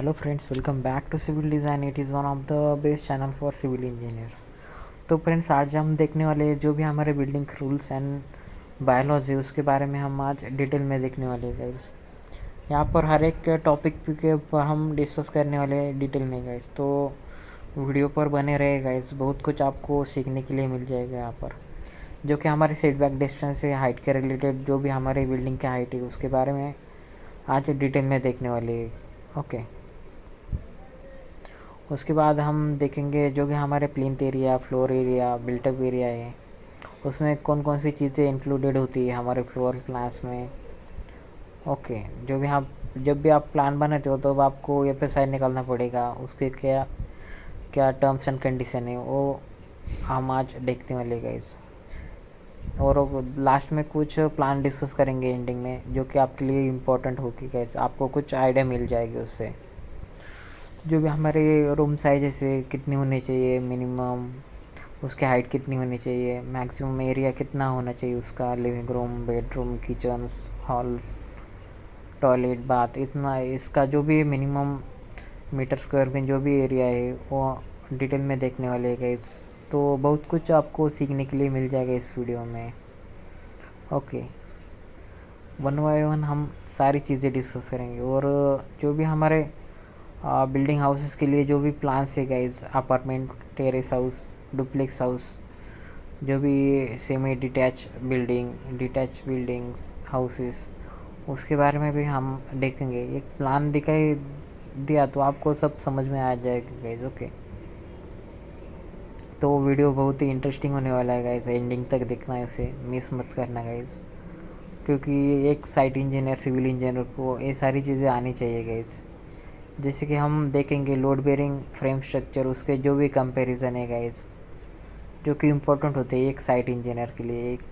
Hello friends, welcome back to civil design. It is one of the best channel for civil engineers. तो friends, आज हम देखने वाले जो भी हमारे बिल्डिंग रूल्स एंड बायलॉज है उसके बारे में हम आज डिटेल में देखने वाले हैं गाइस। यहाँ पर हर एक टॉपिक के ऊपर हम डिस्कस करने वाले हैं डिटेल में गाइस। तो वीडियो पर बने रहे गाइस, बहुत कुछ आपको सीखने के लिए मिल जाएगा यहाँ पर। जो कि हमारे सेटबैक डिस्टेंस है, हाइट के रिलेटेड जो भी हमारे बिल्डिंग की हाइट है उसके बारे में आज डिटेल में देखने वाले हैं। ओके, उसके बाद हम देखेंगे जो कि हमारे plinth area, floor area, built up area है उसमें कौन कौन सी चीज़ें इंक्लूडेड होती है हमारे फ्लोर प्लान्स में। ओके, जो भी आप जब भी आप प्लान बनाते हो तो आपको एफएसआई निकालना पड़ेगा, उसके क्या क्या टर्म्स एंड कंडीशन है वो हम आज देखते वाले गाइस। और लास्ट में कुछ प्लान डिस्कस करेंगे एंडिंग में, जो कि आपके लिए इम्पोर्टेंट होगी गाइस, आपको कुछ आइडिया मिल जाएगी उससे। जो भी हमारे रूम साइज जैसे कितनी होनी चाहिए मिनिमम, उसकी हाइट कितनी होनी चाहिए, मैक्सिमम एरिया कितना होना चाहिए उसका, living room, bedroom, kitchen, hall, toilet, bath, इतना इसका जो भी मिनिमम मीटर स्क्वायर में जो भी एरिया है वो डिटेल में देखने वाले हैं गाइस। तो बहुत कुछ आपको सीखने के लिए मिल जाएगा इस वीडियो में। ओके, वन बाय वन हम सारी चीज़ें डिस्कस करेंगे। और जो भी हमारे बिल्डिंग हाउसेस के लिए जो भी प्लान्स है guys, apartment, terrace house, duplex house, जो भी semi detach building, detach buildings, houses, उसके बारे में भी हम देखेंगे। एक प्लान दिखाई दिया तो आपको सब समझ में आ जाएगा गाइस। ओके, तो वीडियो बहुत ही इंटरेस्टिंग होने वाला है गाइस, एंडिंग तक देखना है, उसे मिस मत करना गाइस, क्योंकि एक साइट इंजीनियर, सिविल इंजीनियर को ये सारी चीज़ें आनी चाहिए गाइस। जैसे कि हम देखेंगे लोड बेरिंग फ्रेम स्ट्रक्चर, उसके जो भी कंपैरिजन है गाइस, जो कि इम्पोर्टेंट होते हैं एक साइट इंजीनियर के लिए। एक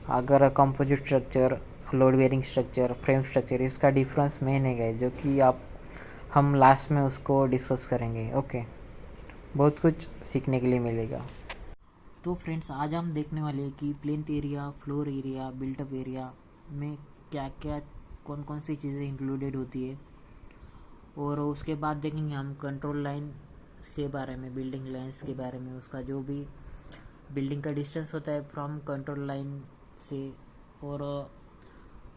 अगर composite structure, load bearing structure, frame structure, इसका डिफरेंस मेन है गाइस, जो कि आप हम लास्ट में उसको डिस्कस करेंगे। ओके, बहुत कुछ सीखने के लिए मिलेगा। तो फ्रेंड्स, आज हम देखने वाले हैं कि plinth area, floor area, built up area में क्या क्या कौन कौन सी चीज़ें इंक्लूडेड होती है। और उसके बाद देखेंगे हम कंट्रोल लाइन के बारे में, बिल्डिंग लाइंस के बारे में, उसका जो भी बिल्डिंग का डिस्टेंस होता है फ्रॉम कंट्रोल लाइन से। और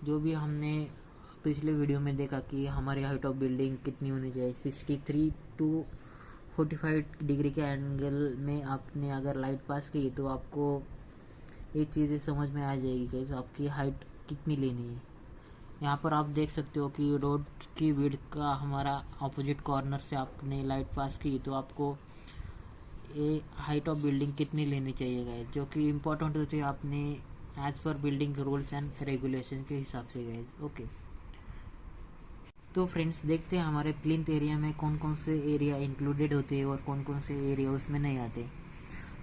जो भी हमने पिछले वीडियो में देखा कि हमारी हाइट ऑफ बिल्डिंग कितनी होनी चाहिए, 63 टू 45 डिग्री के एंगल में आपने अगर लाइट पास की तो आपको ये चीज़ें समझ में आ जाएगी कि आपकी हाइट कितनी लेनी है। यहाँ पर आप देख सकते हो कि रोड की विड्थ का हमारा ऑपोजिट कॉर्नर से आपने लाइट पास की तो आपको ये हाइट ऑफ बिल्डिंग कितनी लेनी चाहिए गाइस, जो कि इम्पोर्टेंट होती है आपने as per building rules and regulation के हिसाब से गाइस। ओके, तो फ्रेंड्स देखते हैं हमारे प्लिंथ एरिया में कौन कौन से एरिया इंक्लूडेड होते हैं और कौन कौन से एरिया उसमें नहीं आते।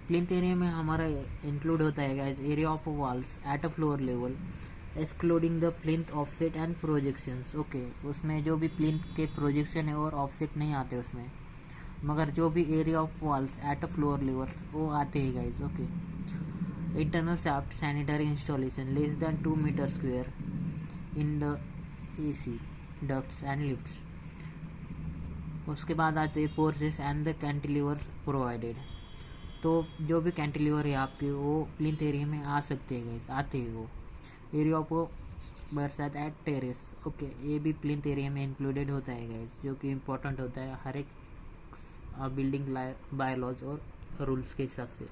प्लिंथ एरिया में हमारा इंक्लूड होता है guys area of walls at a floor level excluding the plinth offset and projections. Okay, उसमें जो भी प्लिंथ के प्रोजेक्शन है और ऑफसेट नहीं आते उसमें, मगर जो भी area of walls at a floor levels वो आते हैं guys. Okay, internal shaft sanitary installation less than 2 metre square in the AC ducts and lifts. उसके बाद आते हैं porches and the cantilever provided. तो जो भी कैंटिलीवर है आपके वो प्लिंथ एरिया में आ सकते हैं गाइस, आते हैं वो। एरिया ऑफ बरसात एट टेरेस, ओके, ये भी प्लिंथ एरिया में इंक्लूडेड होता है गाइस, जो कि इम्पोर्टेंट होता है हर एक बिल्डिंग बायलॉज और रूल्स के हिसाब से।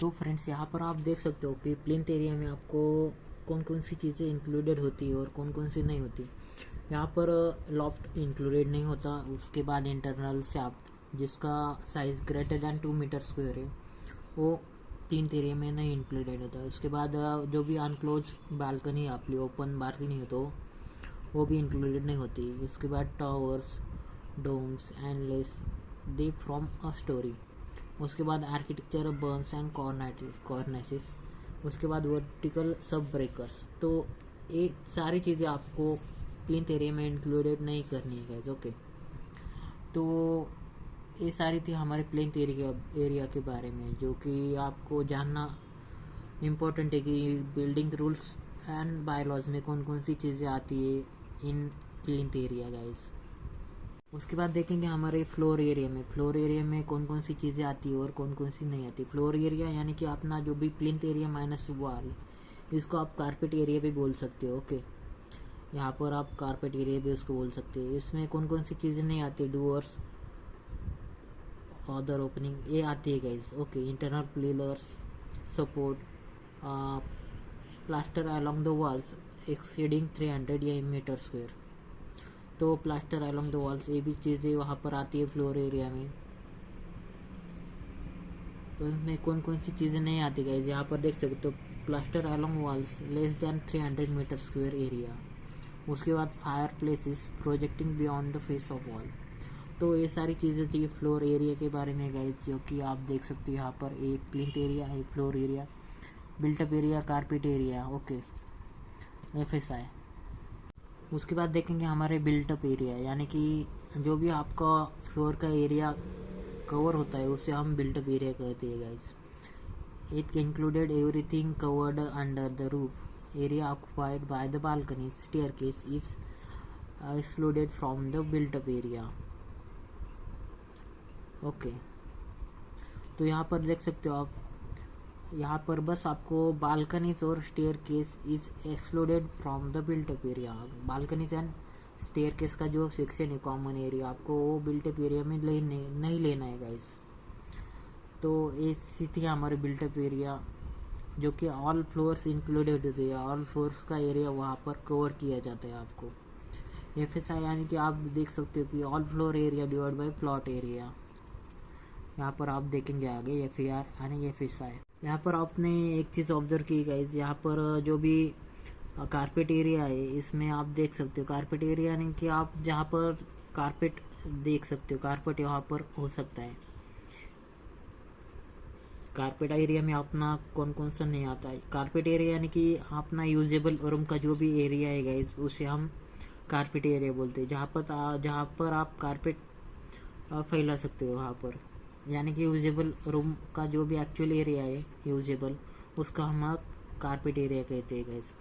तो फ्रेंड्स, यहाँ पर आप देख सकते हो कि प्लिंथ एरिया में आपको कौन कौन सी चीज़ें इंक्लूडेड होती है और कौन कौन सी नहीं होती। यहाँ पर लॉफ्ट इंक्लूडेड नहीं होता। उसके बाद इंटरनल शाफ्ट जिसका size greater than 2 metre square है वो प्लिंथ एरिया में नहीं इंक्लूडेड होता है। उसके बाद जो भी अनक्लोज बालकनी आपकी ओपन बालकनी है तो वो भी इंक्लूडेड नहीं होती। उसके बाद towers, domes endless they from a storey. उसके बाद आर्किटेक्चर बर्न्स एंड कॉर्नेसिस। उसके बाद वर्टिकल सब ब्रेकर्स। तो ये सारी चीज़ें आपको प्लिंथ एरिया में इंक्लूडेड नहीं करनी है गाइस। ओके, तो ये सारी थी हमारे प्लिंथ एरिया के बारे में, जो कि आपको जानना इम्पोर्टेंट है कि बिल्डिंग रूल्स एंड बायलॉज में कौन कौन सी चीज़ें आती है इन प्लिंथ एरिया गाइस। उसके बाद देखेंगे हमारे फ्लोर एरिया में कौन कौन सी चीज़ें आती है और कौन कौन सी नहीं आती। फ्लोर एरिया यानी कि अपना जो भी प्लिंथ एरिया माइनस वॉल, इसको आप कारपेट एरिया भी बोल सकते हो। ओके, यहाँ पर आप कारपेट एरिया भी उसको बोल सकते हैं। इसमें कौन कौन सी चीज़ें नहीं आती, डोर्स, अदर ओपनिंग, ये आती है guys. Okay, internal pillars, support, plaster along the walls exceeding 300 या मीटर स्क्वायर, तो प्लास्टर अलॉन्ग द वॉल्स, ये भी चीज़ें वहाँ पर आती है फ्लोर एरिया में। तो इसमें कौन कौन सी चीज़ें नहीं आती गाइज, यहाँ पर देख सकते हो। Plaster along walls less than 300 metre square area. उसके बाद fire places projecting beyond the face of wall. तो ये सारी चीज़ें थी फ्लोर एरिया के बारे में गाइज, जो कि आप देख सकते हो यहाँ पर। एक प्लिंथ एरिया, एक floor area, built up area, carpet area, okay, FSI। उसके बाद देखेंगे हमारे बिल्टअप एरिया, यानी कि जो भी आपका फ्लोर का एरिया कवर होता है उसे हम बिल्टअप एरिया कहते हैं guys. It included everything covered under the roof, area occupied by the balcony, staircase is excluded from the built-up area. Okay, तो यहाँ पर देख सकते हो आप, यहाँ पर बस आपको बालकनीज और staircase is excluded from the built-up area. Balconies and staircase का जो सेक्शन है कॉमन एरिया, आपको वो बिल्टअप एरिया में नहीं लेना है गाइस। तो ऐसी थी हमारे बिल्टअप एरिया, जो कि ऑल फ्लोर्स इंक्लूडेड होते हैं। ऑल फ्लोर्स का एरिया वहाँ पर कवर किया जाता है आपको। FSI यानी कि आप देख सकते हो कि all floor area divide by plot area. यहाँ पर आप देखेंगे आगे FAR यानी FSI। यहाँ पर आपने एक चीज़ ऑब्जर्व की गाइज, यहाँ पर जो भी कारपेट एरिया है इसमें आप देख सकते हो। कारपेट एरिया यानी कि आप जहाँ पर कारपेट देख सकते हो, कारपेट यहाँ पर हो सकता है। कारपेट एरिया में अपना कौन कौन सा नहीं आता है। कारपेट एरिया यानी कि अपना यूजेबल रूम का जो भी एरिया है गाइज, उसे हम कारपेट एरिया बोलते हैं। जहाँ पर आप कारपेट फैला सकते हो वहाँ पर, यानी कि यूजेबल रूम का जो भी एक्चुअल एरिया है यूजेबल, उसका हम कारपेट एरिया कहते हैं गैस।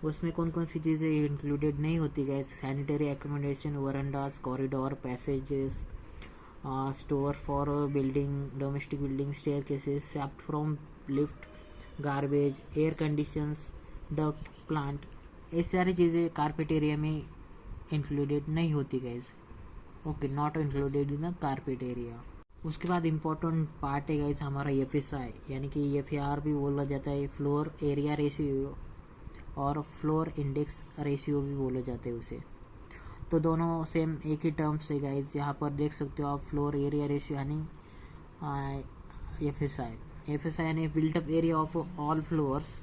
उसमें कौन कौन सी चीज़ें इंक्लूडेड नहीं होती गैस, sanitary accommodation, verandas, corridor, passages, store for building, domestic building, staircases, except from lift, garbage, air conditions, duct, plant, ये सारी चीज़ें कारपेट एरिया में इंक्लूडेड नहीं होती गैस। Okay, not included in the carpet area. उसके बाद इम्पोर्टेंट पार्ट है गाइस हमारा FSI, यानी कि FAR भी बोला जाता है, फ्लोर एरिया रेशियो और फ्लोर इंडेक्स रेशियो भी बोला जाता है उसे। तो दोनों सेम एक ही टर्म्स है गाइस। यहाँ पर देख सकते हो आप, फ्लोर एरिया रेशियो यानी FSI यानी built up area of all floors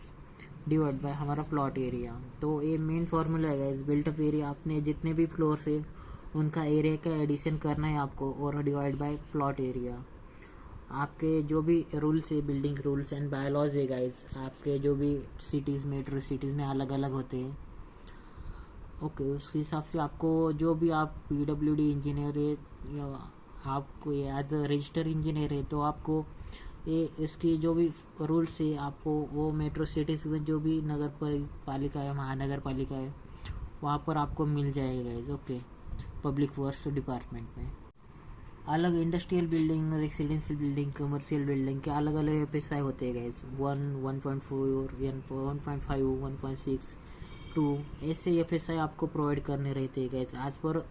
divide by हमारा प्लॉट एरिया। तो ये मेन फॉर्मूला है गाइस। बिल्टअप एरिया आपने जितने भी फ्लोर्स है उनका एरिया का एडिशन करना है आपको, और डिवाइड बाय प्लॉट एरिया। आपके जो भी रूल्स है, बिल्डिंग रूल्स एंड बायलॉज है गाइस, आपके जो भी सिटीज़, मेट्रो सिटीज़ में अलग अलग होते हैं। ओके, उसके हिसाब से आपको जो भी आप PWD इंजीनियर है या आपको एज अ रजिस्टर इंजीनियर है, तो आपको ये इसकी जो भी रूल्स है आपको वो मेट्रो सिटीज़ में जो भी नगर पालिका है, महानगर पालिका है, वहाँ पर आपको मिल जाएगा guys. Okay, public works department में अलग industrial building, residential building, commercial building के अलग अलग FSI होते हैं गाइस। 1, 1.4, 1.5, 1.6, 2 ऐसे FSI आपको प्रोवाइड करने रहते हैं गाइस। आज पर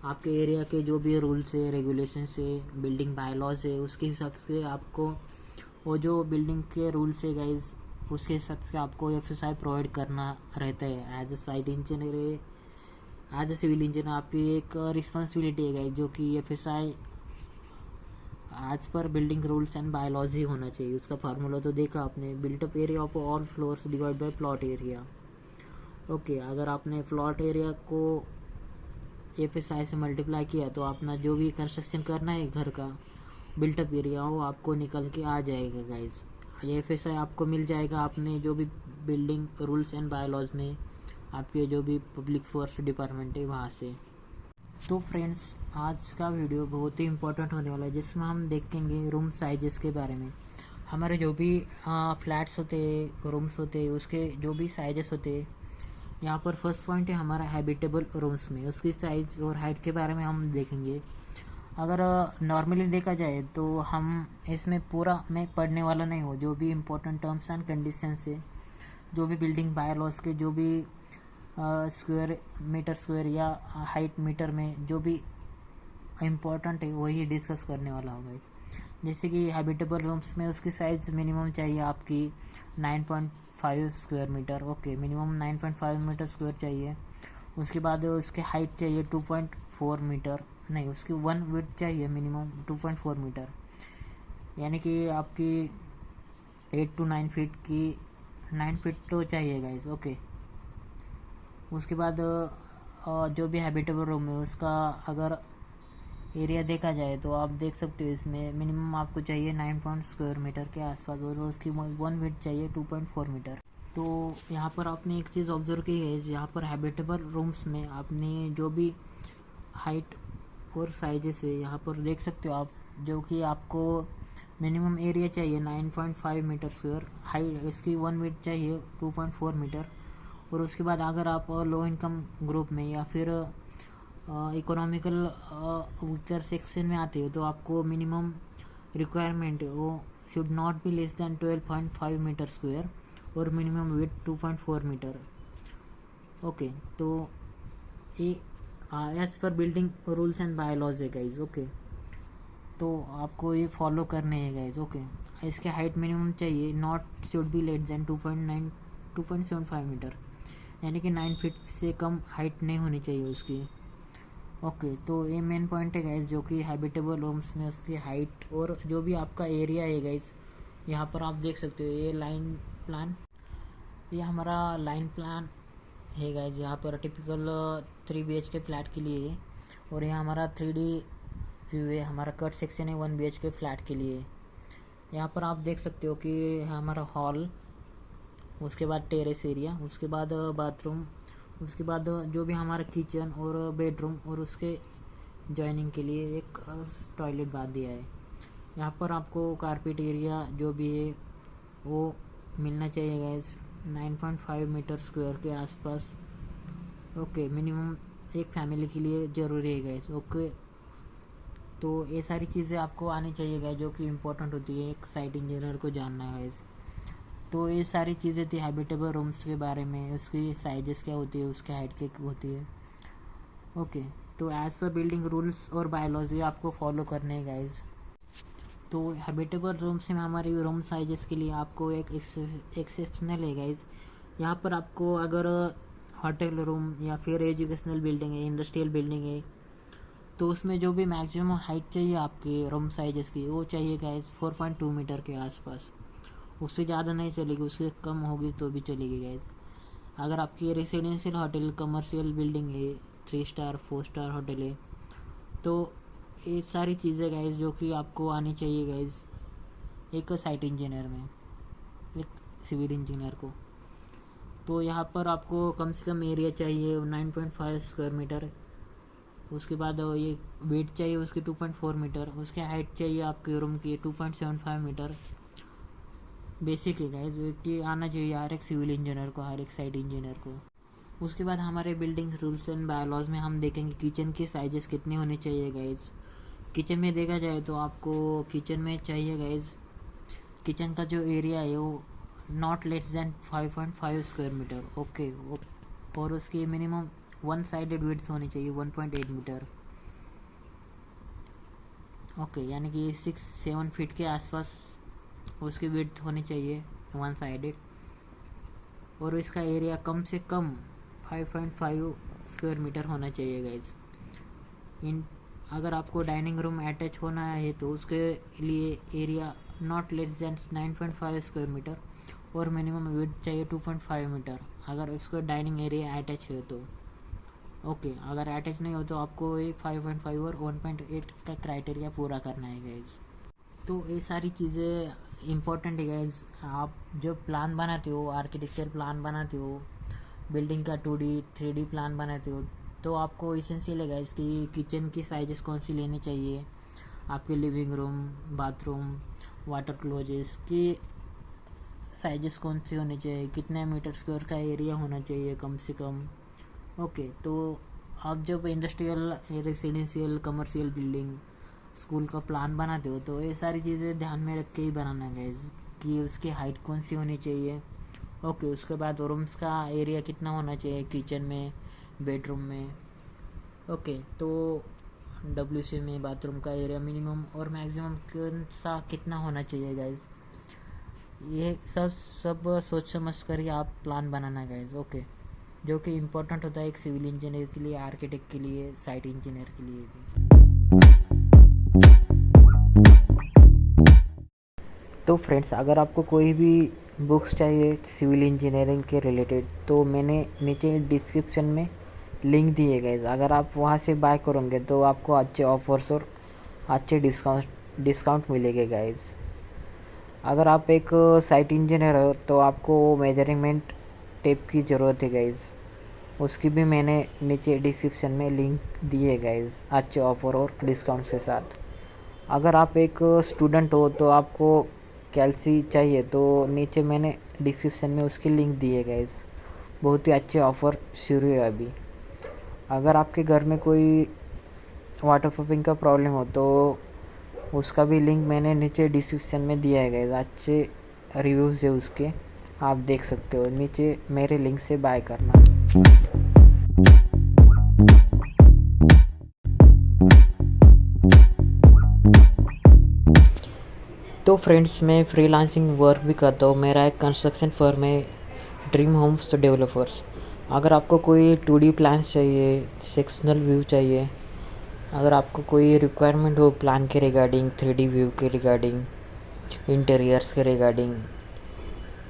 आपके एरिया के जो भी रूल्स है, रेगुलेशन है, बिल्डिंग बायलॉज है, उसके हिसाब से आपको वो जो बिल्डिंग के रूल्स है गाइस, उसके हिसाब से आपको FSI प्रोवाइड करना रहता है। As a site engineer, as a civil engineer आपकी एक रिस्पॉन्सिबिलिटी है गाइस, जो कि FSI आज पर बिल्डिंग रूल्स एंड बायोलॉजी ही होना चाहिए। उसका फार्मूला तो देखा आपने, built up area of all floors divide by plot area. Okay, अगर आपने प्लॉट एरिया को FSI से मल्टीप्लाई किया तो अपना जो भी कंस्ट्रक्शन करना है घर का बिल्टअप एरिया, वो आपको निकल के आ जाएगा गाइज। ये FSI आपको मिल जाएगा आपने जो भी बिल्डिंग रूल्स एंड बायलॉज में आपके जो भी पब्लिक फोर्स डिपार्टमेंट है वहाँ से। तो फ्रेंड्स, आज का वीडियो बहुत ही इम्पोर्टेंट होने वाला है, जिसमें हम देखेंगे रूम साइजेस के बारे में। हमारे जो भी फ्लैट्स होते हैं, रूम्स होते हैं, उसके जो भी साइजेस होते हैं यहाँ पर फर्स्ट पॉइंट है हमारा हैबिटेबल रूम्स में, उसकी साइज़ और हाइट के बारे में हम देखेंगे। अगर नॉर्मली देखा जाए तो हम इसमें पूरा मैं पढ़ने वाला नहीं हूँ, जो भी इम्पोर्टेंट टर्म्स एंड कंडीशंस है, जो भी बिल्डिंग बायलॉज के जो भी स्क्वायर मीटर स्क्वायर या हाइट मीटर में जो भी इम्पोर्टेंट है वही डिस्कस करने वाला होगा। जैसे कि हैबिटेबल रूम्स में उसकी साइज़ मिनिमम चाहिए आपकी 9.5 square metre. Okay, minimum 9.5 metre square चाहिए। उसके बाद उसके हाइट चाहिए 2.4 मीटर, नहीं उसकी 1 विड्थ चाहिए मिनिमम 2.4 मीटर, यानी कि आपकी 8 to 9 फीट की 9 फीट तो चाहिए गाइस। ओके, उसके बाद जो भी हैबिटेबल रूम है उसका अगर एरिया देखा जाए तो आप देख सकते हो इसमें मिनिमम आपको चाहिए 9 स्क्वायर मीटर के आसपास, और उसकी 1 विड्थ चाहिए 2.4 मीटर। तो यहाँ पर आपने एक चीज़ ऑब्जर्व की है, यहाँ पर हैबिटेबल रूम्स में आपने जो भी हाइट और साइजेस है यहाँ पर देख सकते हो आप, जो कि आपको मिनिमम एरिया चाहिए 9.5 मीटर स्क्वायर, हाइट इसकी 1 विड्थ चाहिए 2.4 मीटर। और उसके बाद अगर आप लो इनकम ग्रुप में या फिर इकोनॉमिकल वीकर सेक्शन में आते हो तो आपको मिनिमम रिक्वायरमेंट वो should not be less than 12.5 metre square और मिनिमम विड्थ 2.4 मीटर। ओके, तो ये as per building rules and bylaws है गाइज। ओके, तो आपको ये फॉलो करने हैं गाइज। ओके, इसके हाइट मिनिमम चाहिए not should be less than 2.75 metre, यानी कि 9 फीट से कम हाइट नहीं होनी चाहिए उसकी। ओके, तो ये मेन पॉइंट है गाइज, जो कि हैबिटेबल रूम्स में उसकी हाइट और जो भी आपका एरिया है गाइज। यहाँ पर आप देख सकते हो ये लाइन प्लान, ये हमारा लाइन प्लान है गाइज। यहाँ पर टिपिकल 3 BHK फ्लैट के लिए है, और यहाँ हमारा 3D व्यू है, हमारा कट सेक्शन है 1 BHK फ्लैट के लिए। यहाँ पर आप देख सकते हो कि हमारा हॉल, उसके बाद टेरेस एरिया, उसके बाद बाथरूम, उसके बाद जो भी हमारा किचन और बेडरूम और उसके जॉइनिंग के लिए एक टॉयलेट बाथ दिया है। यहाँ पर आपको कारपेट एरिया जो भी है वो मिलना चाहिए गाइस 9.5 मीटर स्क्वायर के आसपास। ओके, मिनिमम एक फैमिली के लिए ज़रूरी है गाइस। ओके, तो ये सारी चीज़ें आपको आनी चाहिए गाइस, जो कि इम्पोर्टेंट होती है एक साइट इंजीनियर को जानना है गाइस। तो ये सारी चीज़ें थी हैबिटेबल रूम्स के बारे में, उसकी साइजेस क्या होती है, उसकी हाइट क्या होती है। ओके, तो एज पर बिल्डिंग रूल्स और बायोलॉजी आपको फॉलो करने हैं गाइज। तो हैबिटेबल रूम्स में हमारी रूम साइजेस के लिए आपको एक एक्सेप्शनल है गाइज। यहाँ पर आपको अगर होटल रूम या फिर एजुकेशनल बिल्डिंग है, इंडस्ट्रियल बिल्डिंग है, तो उसमें जो भी मैक्सिमम हाइट चाहिए आपके रूम साइजेस की वो चाहिए गाइज 4.2 मीटर के आसपास। उससे ज़्यादा नहीं चलेगी, उससे कम होगी तो भी चलेगी गाइज। अगर आपकी रेसिडेंशियल होटल कमर्शियल बिल्डिंग है, 3 स्टार 4 स्टार होटल है, तो ये सारी चीज़ें गाइज जो कि आपको आनी चाहिए गाइज एक साइट इंजीनियर में, एक सिविल इंजीनियर को। तो यहाँ पर आपको कम से कम एरिया चाहिए 9.5 स्क्वायर मीटर, उसके बाद ये वेट चाहिए उसकी 2.4 मीटर, उसके हाइट चाहिए आपके रूम की 2.75 मीटर। बेसिक है गाइज, कि आना चाहिए हर एक सिविल इंजीनियर को, हर एक साइट इंजीनियर को। उसके बाद हमारे बिल्डिंग रूल्स एंड बायलॉज में हम देखेंगे किचन की साइजेस कितनी होनी चाहिए गाइज। किचन में देखा जाए तो आपको किचन में चाहिए गाइज, किचन का जो एरिया है वो not less than 5.5 square metre. Okay, और उसकी मिनिमम 1 साइडेड विड्थ होनी चाहिए 1.8 मीटर। ओके, यानी कि 6-7 फीट के आसपास उसकी विड्थ होनी चाहिए 1 साइडेड, और इसका एरिया कम से कम 5.5 स्क्वायर मीटर होना चाहिए गाइज। इन अगर आपको डाइनिंग रूम अटैच होना है तो उसके लिए area not less than 9.5 square metre और मिनिमम विड्थ चाहिए 2.5 मीटर, अगर उसका डाइनिंग एरिया अटैच है तो। ओके, अगर अटैच नहीं हो तो आपको ये 5.5 और 1.8 का क्राइटेरिया पूरा करना है गाइज। तो ये सारी चीज़ें इम्पोर्टेंट है गाइज। आप जब प्लान बनाते हो, आर्किटेक्चर प्लान बनाते हो, बिल्डिंग का 2D 3D प्लान बनाते हो, तो आपको इसेंशियल है गाइज कि किचन की साइजेस कौन सी लेनी चाहिए, आपके living room, bathroom, water closets की साइजेस कौन से होने चाहिए, कितने मीटर स्क्वायर का एरिया होना चाहिए कम से कम। ओके, तो आप जब industrial, residential, commercial building, school का प्लान बनाते हो तो ये सारी चीज़ें ध्यान में रख के ही बनाना है गाइस, कि उसकी हाइट कौन सी होनी चाहिए। ओके, उसके बाद रूम्स का एरिया कितना होना चाहिए किचन में, बेडरूम में। ओके, तो WC में बाथरूम का एरिया मिनिमम और मैक्सिमम कौन सा कितना होना चाहिए गाइस, ये सब सब सोच समझ कर ही आप प्लान बनाना गाइस। ओके, जो कि इम्पोर्टेंट होता है एक सिविल इंजीनियर के लिए, आर्किटेक्ट के लिए, साइट इंजीनियर के लिए भी। तो फ्रेंड्स, अगर आपको कोई भी बुक्स चाहिए सिविल इंजीनियरिंग के रिलेटेड तो मैंने नीचे डिस्क्रिप्शन में लिंक दिए गए, अगर आप वहाँ से बाय करोगे तो आपको अच्छे ऑफर्स और अच्छे डिस्काउंट मिलेंगे गाइस। अगर आप एक साइट इंजीनियर हो तो आपको मेजरमेंट टेप की ज़रूरत है गाइस, उसकी भी मैंने नीचे डिस्क्रिप्शन में लिंक दिए गाइस अच्छे ऑफर और डिस्काउंट के साथ। अगर आप एक स्टूडेंट हो तो आपको कैल्सी चाहिए तो नीचे मैंने डिस्क्रिप्शन में उसकी लिंक दी है गाइस, बहुत ही अच्छे ऑफ़र शुरू है अभी। अगर आपके घर में कोई वाटरप्रूफिंग का प्रॉब्लम हो तो उसका भी लिंक मैंने नीचे डिस्क्रिप्शन में दिया है गाइस, अच्छे रिव्यूज़ है उसके, आप देख सकते हो, नीचे मेरे लिंक से बाय करना। तो फ्रेंड्स, मैं फ्रीलांसिंग वर्क भी करता हूँ, मेरा एक कंस्ट्रक्शन फर्म है, ड्रीम होम्स डेवलपर्स। अगर आपको कोई 2D प्लान्स चाहिए, सेक्शनल व्यू चाहिए, अगर आपको कोई रिक्वायरमेंट हो प्लान के रिगार्डिंग, 3D व्यू के रिगार्डिंग, इंटीरियर्स के regarding,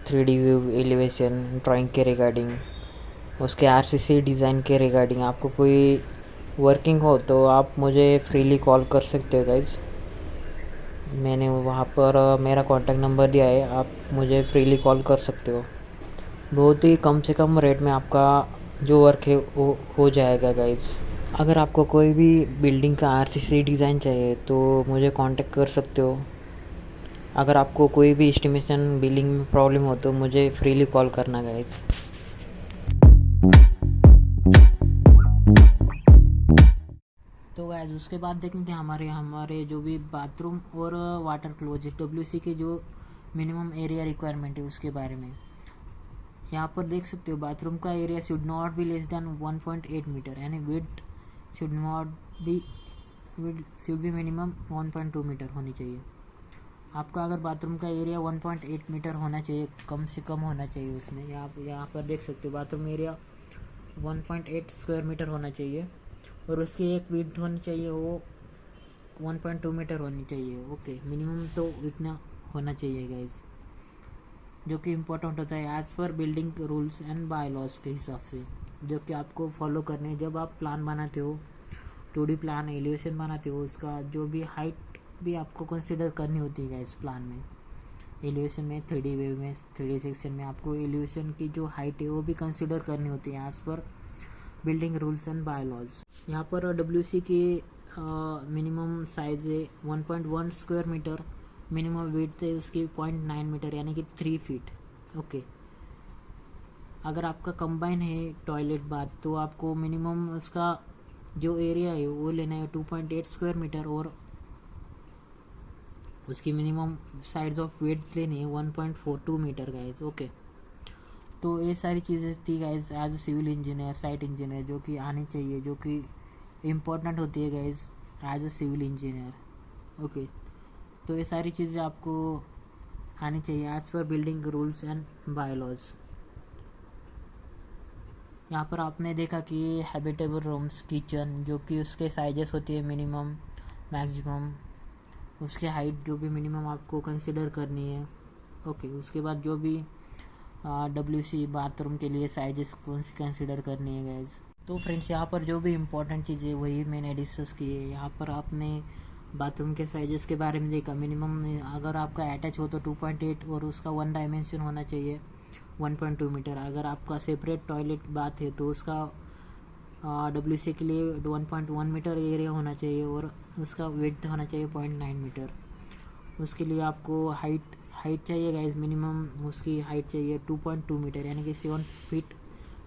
3D view elevation drawing के रिगार्डिंग, उसके RCC डिज़ाइन के रिगार्डिंग आपको कोई वर्किंग हो तो आप मुझे फ्रीली कॉल कर सकते हो गाइज। मैंने वहाँ पर मेरा कॉन्टैक्ट नंबर दिया है, आप मुझे फ्रीली कॉल कर सकते हो। बहुत ही कम से कम रेट में आपका जो वर्क है वो हो जाएगा गाइज। अगर आपको कोई भी बिल्डिंग का RCC डिज़ाइन चाहिए तो मुझे कांटेक्ट कर सकते हो। अगर आपको कोई भी एस्टिमेशन बिलिंग में प्रॉब्लम हो तो मुझे फ्रीली कॉल करना गाइज। तो गाइज उसके बाद देखेंगे हमारे जो भी बाथरूम और वाटर क्लोजेट WC के जो मिनिमम एरिया रिक्वायरमेंट है उसके बारे में। यहाँ पर देख सकते हो, बाथरूम का area should not be less than 1.8 metre, यानी width should be minimum 1.2 metre होनी चाहिए। आपका अगर बाथरूम का एरिया 1.8 मीटर होना चाहिए, कम से कम होना चाहिए उसमें। यहाँ पर देख सकते हो, बाथरूम एरिया 1.8 स्क्वायर मीटर होना चाहिए और उसकी एक विड्थ होनी चाहिए वो 1.2 मीटर होनी चाहिए। ओके, मिनिमम तो इतना होना चाहिए गाइज, जो कि इम्पोर्टेंट होता है as per building rules and bylaws के हिसाब से, जो कि आपको फॉलो करने हैं जब आप प्लान बनाते हो, 2D प्लान एलिवेशन बनाते हो, उसका जो भी हाइट भी आपको कंसिडर करनी होती है इस प्लान में। एलिवेशन में 3D वेव में 3D सेक्शन में आपको एलिवेशन की जो हाइट है वो भी कंसिडर करनी होती है as per building rules and bylaws. यहाँ पर WC की मिनिमम साइज है 1.1 स्क्वायर मीटर, मिनिमम विड्थ है उसकी 0.9 मीटर यानी कि 3 फीट। ओके, अगर आपका कंबाइन है टॉयलेट बाथ तो आपको मिनिमम उसका जो एरिया है वो लेना है 2.8 स्क्वायर मीटर और उसकी मिनिमम साइड्स ऑफ विड्थ लेनी है 1.42 मीटर गाइज। ओके, तो ये सारी चीज़ें थी guys as a civil engineer, site engineer, जो कि आनी चाहिए, जो कि इम्पोर्टेंट होती है guys as a civil engineer. Okay, तो ये सारी चीज़ें आपको आनी चाहिए as per building rules and bylaws. यहाँ पर आपने देखा कि हैबिटेबल रूम्स, किचन, जो कि उसके साइजेस होती है मिनिमम, मैक्सिमम, उसके हाइट जो भी मिनिमम आपको कंसिडर करनी है। ओके, उसके बाद जो भी WC बाथरूम के लिए साइजेस कौन सी कंसिडर करनी है गाइज। तो फ्रेंड्स, यहाँ पर जो भी इम्पोर्टेंट चीज़ें वही मैंने डिस्कस की है। यहाँ पर आपने बाथरूम के साइजेस के बारे में देखा, मिनिमम अगर आपका अटैच हो तो 2.8 और उसका 1 डायमेंशन होना चाहिए 1.2 मीटर। अगर आपका सेपरेट टॉयलेट बाथ है तो उसका WC के लिए 1.1 मीटर एरिया होना चाहिए और उसका विड्थ होना चाहिए 0.9 मीटर। उसके लिए आपको हाइट चाहिए गाइज, मिनिमम उसकी हाइट चाहिए 2.2 मीटर, यानी कि 7 फीट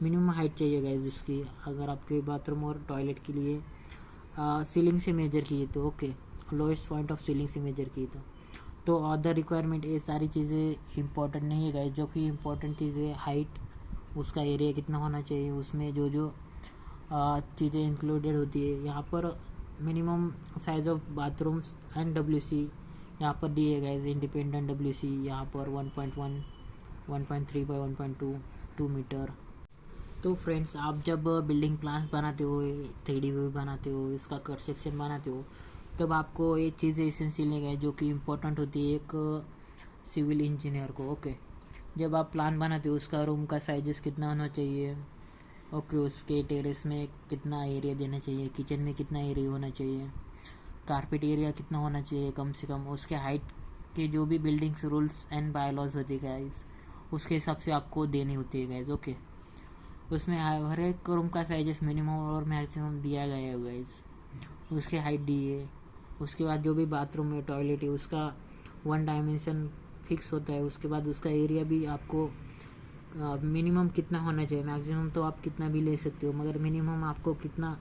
मिनिमम हाइट चाहिए गाइज उसकी, अगर आपके बाथरूम और टॉयलेट के लिए सीलिंग से मेजर किए तो। Okay, lowest point of ceiling से मेजर किए तो अदर रिक्वायरमेंट ये सारी चीज़ें इंपॉर्टेंट नहीं है गाइज। जो कि इंपॉर्टेंट चीज़ें हाइट, उसका एरिया कितना होना चाहिए, उसमें जो जो चीज़ें इंक्लूडेड होती है यहाँ पर। Minimum size of bathrooms and WC यहाँ पर दिए गए, इंडिपेंडेंट डब्ल्यूसी यहाँ पर 1.1, 1.3 बाई 1.2 2 मीटर। तो फ्रेंड्स, आप जब बिल्डिंग प्लान्स बनाते हो, 3D व्यू बनाते हो, इसका कट सेक्शन बनाते हो, तब आपको ये चीज़ें एसेंशियल है जो कि इम्पोर्टेंट होती है एक सिविल इंजीनियर को। ओके, जब आप प्लान बनाते हो उसका रूम का साइजेस कितना होना चाहिए, ओके, उसके टेरेस में कितना एरिया देना चाहिए, किचन में कितना एरिया होना चाहिए, कारपेट एरिया कितना होना चाहिए कम से कम, उसके हाइट के जो भी बिल्डिंग्स रूल्स एंड बायलॉज होती है गाइज, उसके हिसाब से आपको देनी होती है गाइज। ओके, उसमें हर एक रूम का साइजेस मिनिमम और मैक्सिमम दिया गया है गाइज, उसकी हाइट दी है। उसके बाद जो भी बाथरूम है, टॉयलेट है, उसका 1 डायमेंशन फिक्स होता है। उसके बाद उसका एरिया भी आपको मिनिमम कितना होना चाहिए, मैक्सिमम तो आप कितना भी ले सकते हो, मगर मिनिमम आपको कितना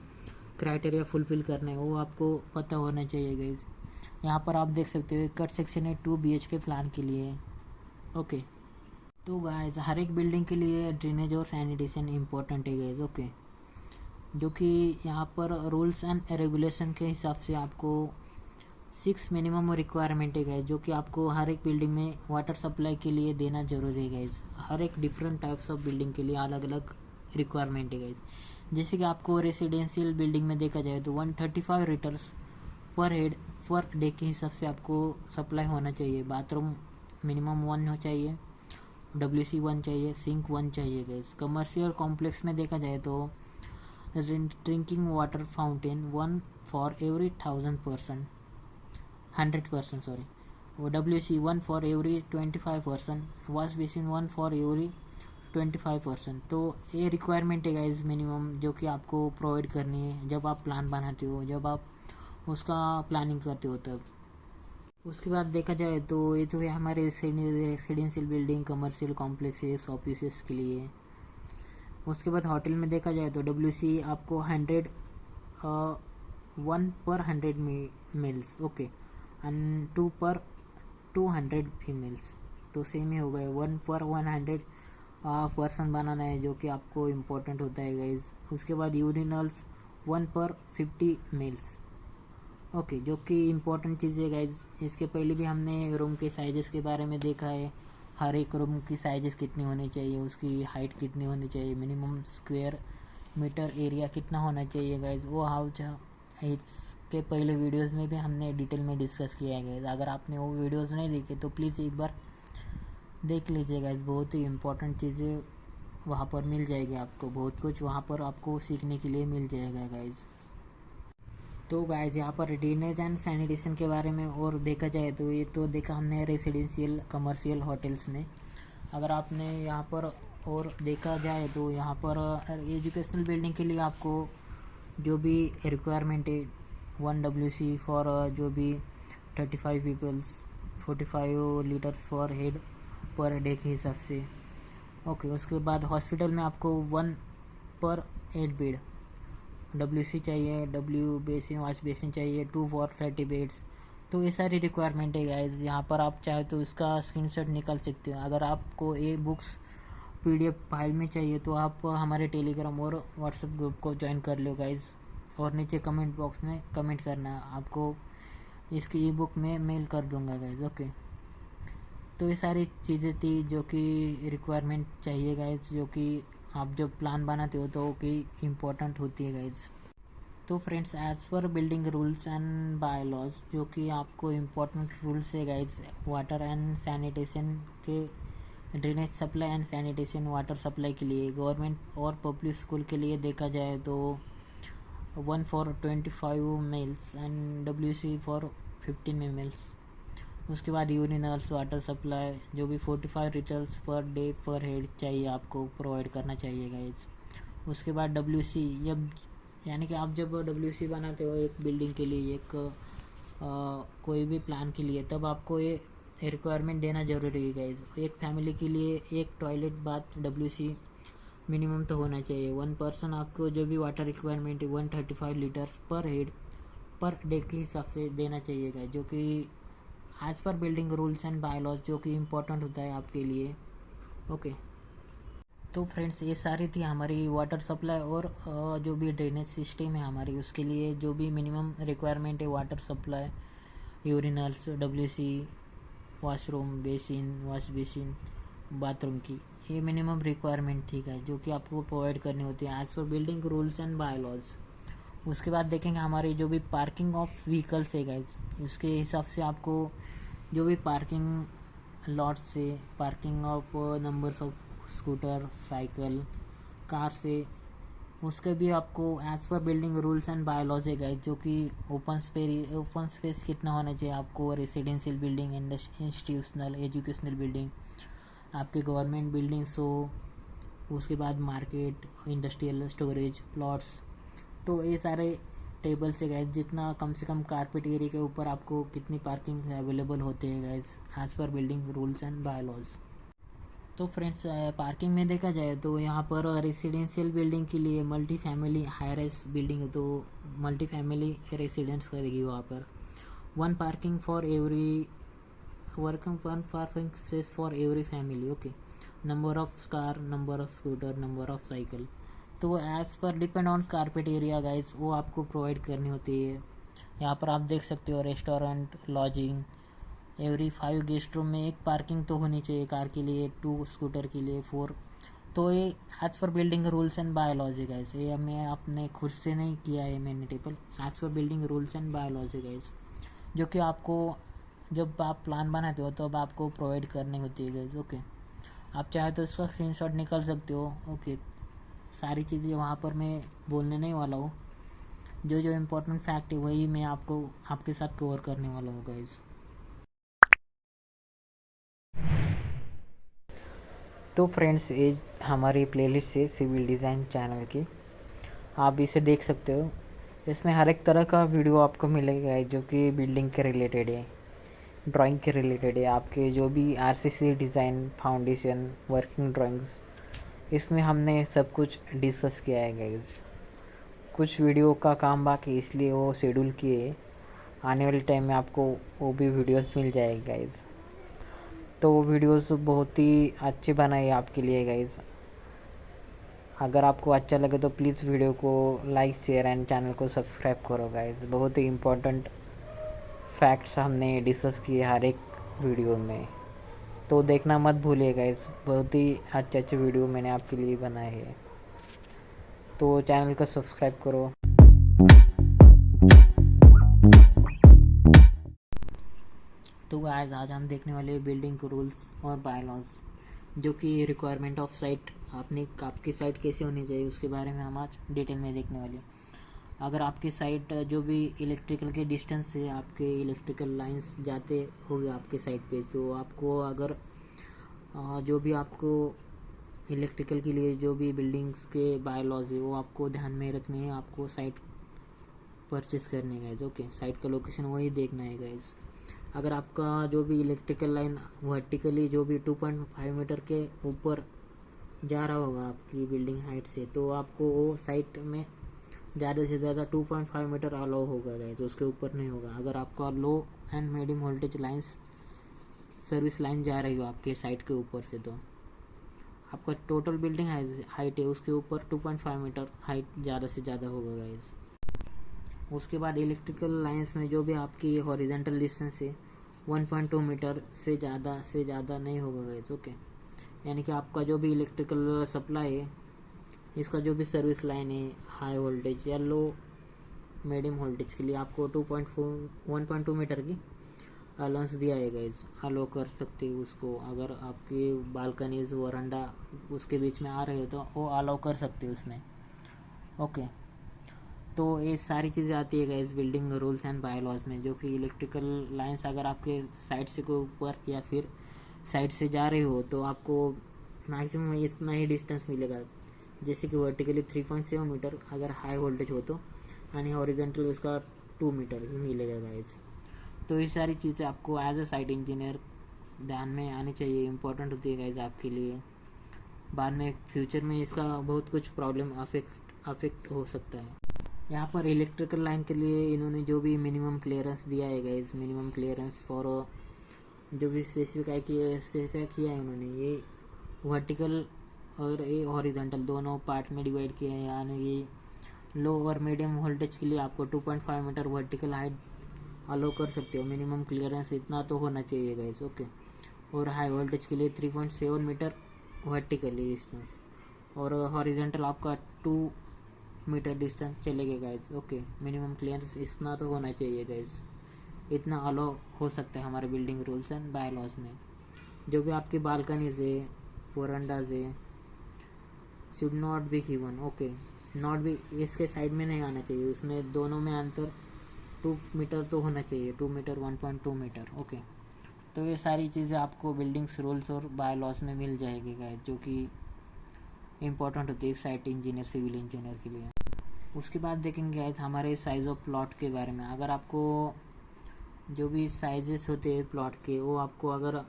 क्राइटेरिया फुलफिल करना है वो आपको पता होना चाहिए गाइज। यहाँ पर आप देख सकते हो कट सेक्शन है 2 BHK प्लान के लिए। ओके, तो गाइज हर एक बिल्डिंग के लिए ड्रेनेज और सैनिटेशन इम्पोर्टेंट है गाइज। ओके, जो कि यहाँ पर रूल्स एंड रेगुलेशन के हिसाब से आपको 6 मिनिमम रिक्वायरमेंट है गाइज, जो कि आपको हर एक बिल्डिंग में वाटर सप्लाई के लिए देना जरूरी है गाइज। हर एक डिफरेंट टाइप्स ऑफ बिल्डिंग के लिए अलग अलग रिक्वायरमेंट है गाइज। जैसे कि आपको रेसिडेंशियल बिल्डिंग में देखा जाए तो 135 लीटर्स पर हेड पर डे के हिसाब से आपको सप्लाई होना चाहिए। बाथरूम मिनिमम 1 हो चाहिए, WC 1 चाहिए, सिंक 1 चाहिए गाइज। कमर्शियल कॉम्प्लेक्स में देखा जाए तो drinking water fountain 1 for every 100%, sorry, वो WC 1 for every 25%, wash basin 1 for every 25%। तो ये रिक्वायरमेंट है गाइज मिनिमम, जो कि आपको प्रोवाइड करनी है जब आप प्लान बनाते हो, जब आप उसका प्लानिंग करते हो तब। उसके बाद देखा जाए तो ये तो है हमारे residential building, commercial complexes, offices के लिए। उसके बाद होटल में देखा जाए तो WC आपको 1 पर 100 मेल्स, ओके, एंड 2 पर 200 फीमेल्स, तो सेम ही हो गए। 1 पर 100 पर्सन बनाना है, जो कि आपको इम्पोर्टेंट होता है गाइज। उसके बाद यूरिनल्स 1 पर 50 मेल्स, ओके, जो कि इम्पोर्टेंट चीज़ है गाइज। इसके पहले भी हमने रूम के साइजेस के बारे में देखा है, हर एक रूम की साइजेस कितनी होनी चाहिए, उसकी हाइट कितनी होनी चाहिए, मिनिमम स्क्वायर मीटर एरिया कितना होना चाहिए गाइज। वो इसके पहले वीडियोस में भी हमने डिटेल में डिस्कस किया है गाइज। अगर आपने वो वीडियोस नहीं देखे तो प्लीज़ एक बार देख लीजिएगा, बहुत ही इम्पोर्टेंट चीज़ें वहाँ पर मिल जाएगी आपको, बहुत कुछ वहाँ पर आपको सीखने के लिए मिल जाएगा गाइज। तो गाइज यहाँ पर ड्रेनेज एंड सैनिटेशन के बारे में और देखा जाए तो ये तो देखा हमने रेसिडेंशियल कमर्शियल होटल्स में। अगर आपने यहाँ पर और देखा जाए तो यहाँ पर एजुकेशनल बिल्डिंग के लिए आपको जो भी रिक्वायरमेंट है 1 WC फॉर जो भी 35 peoples, 45 litres for head per day के हिसाब से। ओके, उसके बाद हॉस्पिटल में आपको 1 पर 8 बेड WC चाहिए, बेसिन, वॉश बेसिन चाहिए, 2 फॉर 30 बेड्स। तो ये सारी रिक्वायरमेंट है गाइज। यहाँ पर आप चाहे तो इसका स्क्रीनशॉट निकाल सकते हो। अगर आपको ये बुक्स PDF फाइल में चाहिए तो आप हमारे टेलीग्राम और व्हाट्सएप ग्रुप को ज्वाइन कर लो गाइज, और नीचे कमेंट बॉक्स में कमेंट करना, आपको इसकी E-बुक में मेल कर दूंगा गाइज। ओके, तो ये सारी चीज़ें थी जो कि रिक्वायरमेंट चाहिए गाइज, जो कि आप जब प्लान बनाते हो तो कि इम्पोर्टेंट होती है गाइज। तो friends, as per building rules and bylaws, जो कि आपको इम्पोर्टेंट रूल्स है गाइज वाटर एंड सैनिटेशन के, drainage supply and sanitation water supply के लिए गवर्नमेंट और पब्लिक स्कूल के लिए देखा जाए तो 1 for 25 males and WC for 15 males. उसके बाद यूरिनल्स वाटर सप्लाई जो भी 45 लीटर्स पर डे पर हेड चाहिए, आपको प्रोवाइड करना चाहिए गाइज। उसके बाद WC, जब यानी कि आप जब WC बनाते हो एक बिल्डिंग के लिए, एक कोई भी प्लान के लिए, तब आपको ये रिक्वायरमेंट देना ज़रूरी है गाइज। एक फैमिली के लिए एक टॉयलेट बाथ WC मिनिमम तो होना चाहिए। 1 पर्सन आपको जो भी वाटर रिक्वायरमेंट है 135 लीटर्स पर हेड पर डे के हिसाब से देना चाहिए गाइज, जो कि as per building rules and bylaws जो कि इम्पोर्टेंट होता है आपके लिए। ओके, तो फ्रेंड्स ये सारी थी हमारी वाटर सप्लाई और जो भी ड्रेनेज सिस्टम है हमारी, उसके लिए जो भी मिनिमम रिक्वायरमेंट है water supply, urinals, WC, washroom, basin, wash basin, bathroom की, ये मिनिमम रिक्वायरमेंट ठीक है जो कि आपको प्रोवाइड करनी होती है as per building rules and bylaws. उसके बाद देखेंगे हमारी जो भी पार्किंग ऑफ व्हीकल्स है गाइज, उसके हिसाब से आपको जो भी पार्किंग लॉट से parking of numbers of scooter, cycle, car से, उसके भी आपको as per building rules and bylaws है गाइज, जो कि ओपन स्पेस कितना होना चाहिए आपको, residential building, institutional educational building, आपके गवर्नमेंट बिल्डिंग्स हो, उसके बाद मार्केट, इंडस्ट्रियल स्टोरेज प्लॉट्स। तो ये सारे टेबल से गाइज जितना कम से कम कारपेट एरिया के ऊपर आपको कितनी पार्किंग अवेलेबल होते हैं guys as per building rules and bylaws. तो फ्रेंड्स पार्किंग में देखा जाए तो यहाँ पर रेसिडेंशियल बिल्डिंग के लिए multi family high rise building है तो मल्टी फैमिली रेसिडेंस करेगी वहाँ पर। One parking for every one parking space for every family. Okay, number of car, number of scooter, number of cycle, तो as per depend on carpet area guys वो आपको provide करनी होती है। यहाँ पर आप देख सकते हो restaurant, lodging, every 5 guest room में एक पार्किंग तो होनी चाहिए, कार के लिए 2, स्कूटर के लिए 4। तो ये as per building rules and biology है गाइस, ये मैं अपने खुद से नहीं किया है मैंने table, as per building rules and biology है गाइस, जो कि आपको जब आप प्लान बनाते हो तो अब आपको प्रोवाइड करनी होती है गाइस। ओके, आप चाहे तो इसका स्क्रीनशॉट निकाल सकते हो। ओके, सारी चीज़ें वहाँ पर मैं बोलने नहीं वाला हूँ, जो जो इम्पोर्टेंट फैक्ट है वही मैं आपको आपके साथ कवर करने वाला हूँ गाइस। तो फ्रेंड्स ये हमारी प्लेलिस्ट है सिविल डिज़ाइन चैनल की, आप इसे देख सकते हो। इसमें हर एक तरह का वीडियो आपको मिलेगा जो कि बिल्डिंग के रिलेटेड है, ड्राइंग के रिलेटेड है, आपके जो भी RCC design, foundation, working drawings, इसमें हमने सब कुछ डिस्कस किया है गाइस। कुछ वीडियो का काम बाकी इसलिए वो शेड्यूल किए, आने वाले टाइम में आपको वो भी वीडियोस मिल जाएगी गाइस। तो वो वीडियोस बहुत ही अच्छे बनाए आपके लिए गाइस। अगर आपको अच्छा लगे तो प्लीज़ वीडियो को लाइक, शेयर एंड चैनल को सब्सक्राइब करो गाइस। बहुत ही इम्पोर्टेंट फैक्ट्स हमने डिस्कस किए हर एक वीडियो में, तो देखना मत भूलिए गाइस। बहुत ही अच्छे अच्छे वीडियो मैंने आपके लिए बनाए हैं, तो चैनल को सब्सक्राइब करो। तो गाइस आज हम देखने वाले बिल्डिंग के रूल्स और बायलॉज, जो कि रिक्वायरमेंट ऑफ साइट, आपकी साइट कैसे होनी चाहिए उसके बारे में हम आज डिटेल में देखने वाले। अगर आपकी साइट जो भी इलेक्ट्रिकल के डिस्टेंस है, आपके इलेक्ट्रिकल लाइंस जाते होंगे आपके साइट पे, तो आपको अगर जो भी आपको इलेक्ट्रिकल के लिए जो भी बिल्डिंग्स के बायलॉज है वो आपको ध्यान में रखने हैं। आपको साइट परचेस करने गाइज। ओके, साइट का लोकेशन वही देखना है गाइज। अगर आपका जो भी इलेक्ट्रिकल लाइन वर्टिकली जो भी 2.5 मीटर के ऊपर जा रहा होगा आपकी बिल्डिंग हाइट से, तो आपको वो साइट में ज़्यादा से ज़्यादा 2.5 मीटर अलाउ होगा गाइज, तो उसके ऊपर नहीं होगा। अगर आपका low and medium voltage lines service line जा रही हो आपके साइट के ऊपर से, तो आपका टोटल बिल्डिंग हाइट है उसके ऊपर 2.5 मीटर हाइट ज़्यादा से ज़्यादा होगा गाइज। उसके बाद इलेक्ट्रिकल लाइंस में जो भी आपकी हॉरिजेंटल डिस्टेंस है 1.2 मीटर से ज़्यादा नहीं होगा गाइस। ओके, यानी कि आपका जो भी इलेक्ट्रिकल सप्लाई है, इसका जो भी सर्विस लाइन है हाई वोल्टेज या लो मीडियम वोल्टेज के लिए आपको 1.2 मीटर की अलाउंस दिया है गाइस, अलो कर सकते हो उसको। अगर आपकी बालकनीज वरांडा उसके बीच में आ रहे हो तो वो अलाउ कर सकते हो उसमें। ओके, तो ये सारी चीज़ें आती है guys building rules and bylaws में, जो कि इलेक्ट्रिकल लाइंस अगर आपके साइड से कोई ऊपर या फिर साइड से जा रहे हो तो आपको मैक्सिमम इतना ही डिस्टेंस मिलेगा, जैसे कि वर्टिकली 3.7 मीटर अगर हाई वोल्टेज हो तो, यानी हॉरिजेंटल उसका 2 मीटर ही मिलेगा गाइस। तो ये सारी चीज़ें आपको एज अ साइट इंजीनियर ध्यान में आनी चाहिए, इम्पोर्टेंट होती है गाइज आपके लिए। बाद में फ्यूचर में इसका बहुत कुछ प्रॉब्लम अफेक्ट हो सकता है। यहाँ पर इलेक्ट्रिकल लाइन के लिए इन्होंने जो भी मिनिमम क्लियरेंस दिया है गाइज, मिनिमम क्लियरेंस फॉर जो भी स्पेसिफाई किया है इन्होंने, ये वर्टिकल और ये हॉरिजॉन्टल दोनों पार्ट में डिवाइड किया है। यानी ये लो और मीडियम वोल्टेज के लिए आपको 2.5 मीटर वर्टिकल हाइट अलो कर सकते हो, मिनिमम क्लियरेंस इतना तो होना चाहिए गाइज, ओके। और हाई वोल्टेज के लिए 3.7 मीटर वर्टिकली डिस्टेंस, और हॉरिजॉन्टल आपका 2 मीटर डिस्टेंस चलेगा गाइज, ओके। मिनिमम क्लियरेंस इतना तो होना चाहिए गाइज, इतना अलो हो सकता है हमारे building rules and bylaws में। जो भी आपकी बालकनीज है, वरांडाज है, should not be given, okay. Not भी इसके साइड में नहीं आना चाहिए, उसमें दोनों में अंतर 2 मीटर तो होना चाहिए, 2 मीटर 1.2 मीटर, ओके। तो ये सारी चीज़ें आपको बिल्डिंग्स रूल्स और बाय लॉज में मिल जाएगी गाइस, जो कि इम्पोर्टेंट होती है साइट इंजीनियर, सिविल इंजीनियर के लिए। उसके बाद देखेंगे गाइस हमारे साइज़ ऑफ प्लॉट के बारे में। अगर आपको जो भी साइजेस होते हैं प्लॉट के, वो आपको अगर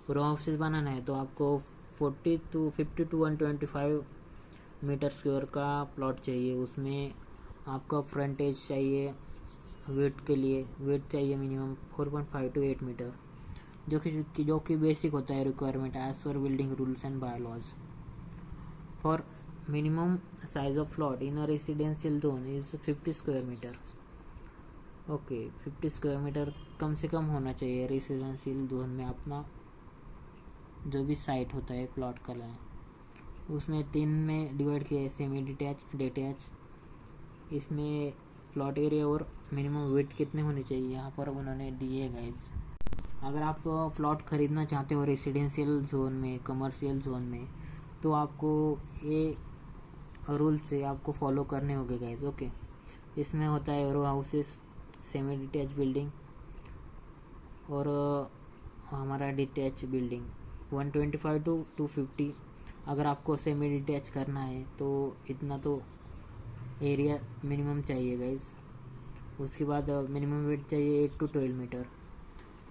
रो हाउसेस बनाना है तो आपको 50 to 125 मीटर स्क्वायर का प्लॉट चाहिए। उसमें आपका फ्रंटेज चाहिए, वेट के लिए वेट चाहिए मिनिमम 4.5 to 8 मीटर, जो कि बेसिक होता है requirement as per building rules and bylaws. For minimum size of plot in a residential zone is 50 square metre, okay. 50 square metre कम से कम होना चाहिए रेसिडेंशियल जोन में अपना जो भी साइट होता है प्लॉट का लाइन। उसमें 3 में डिवाइड किया है, सेमी डिटैच, डिटैच। इसमें प्लॉट एरिया और मिनिमम वेट कितने होने चाहिए यहाँ पर उन्होंने दिए गाइज। अगर आप प्लॉट ख़रीदना चाहते हो रेसिडेंशियल जोन में, कमर्शियल जोन में, तो आपको ये रूल से आपको फॉलो करने होंगे गाइज, ओके। इसमें होता है रो हाउसेस, सेमी डिटैच बिल्डिंग और हमारा डिटैच बिल्डिंग 125 to 250। अगर आपको सेमी डिटैच करना है तो इतना तो एरिया मिनिमम चाहिए गाइज। उसके बाद मिनिमम वेट चाहिए 8 to 12 मीटर।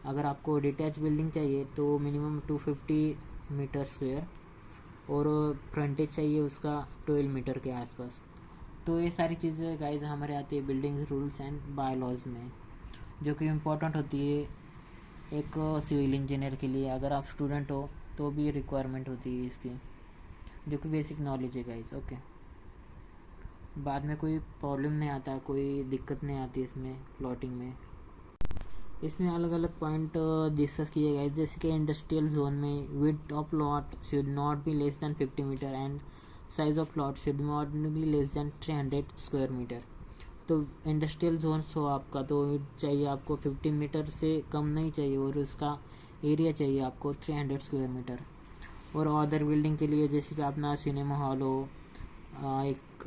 अगर आपको डिटैच बिल्डिंग चाहिए तो मिनिमम 250 मीटर स्क्वायर और फ्रंटेज चाहिए उसका 12 मीटर के आसपास। तो ये सारी चीज़ें गाइज हमारे आती है building rules and bylaws में, जो कि इम्पोर्टेंट होती है एक सिविल इंजीनियर के लिए। अगर आप स्टूडेंट हो तो भी रिक्वायरमेंट होती है इसकी, जो कि बेसिक नॉलेज है गाइज, ओके। बाद में कोई प्रॉब्लम नहीं आता, कोई दिक्कत नहीं आती इसमें प्लॉटिंग में। इसमें अलग अलग पॉइंट डिस्कस किए गए, जैसे कि इंडस्ट्रियल जोन में width of plot should not be less than 50 metre and size of plot should not be less than 300 square metre. तो इंडस्ट्रियल जोन्स हो आपका तो चाहिए आपको 50 मीटर से कम नहीं चाहिए, और उसका एरिया चाहिए आपको 300 स्क्वायर मीटर। और अदर बिल्डिंग के लिए जैसे कि अपना सिनेमा हॉल हो, एक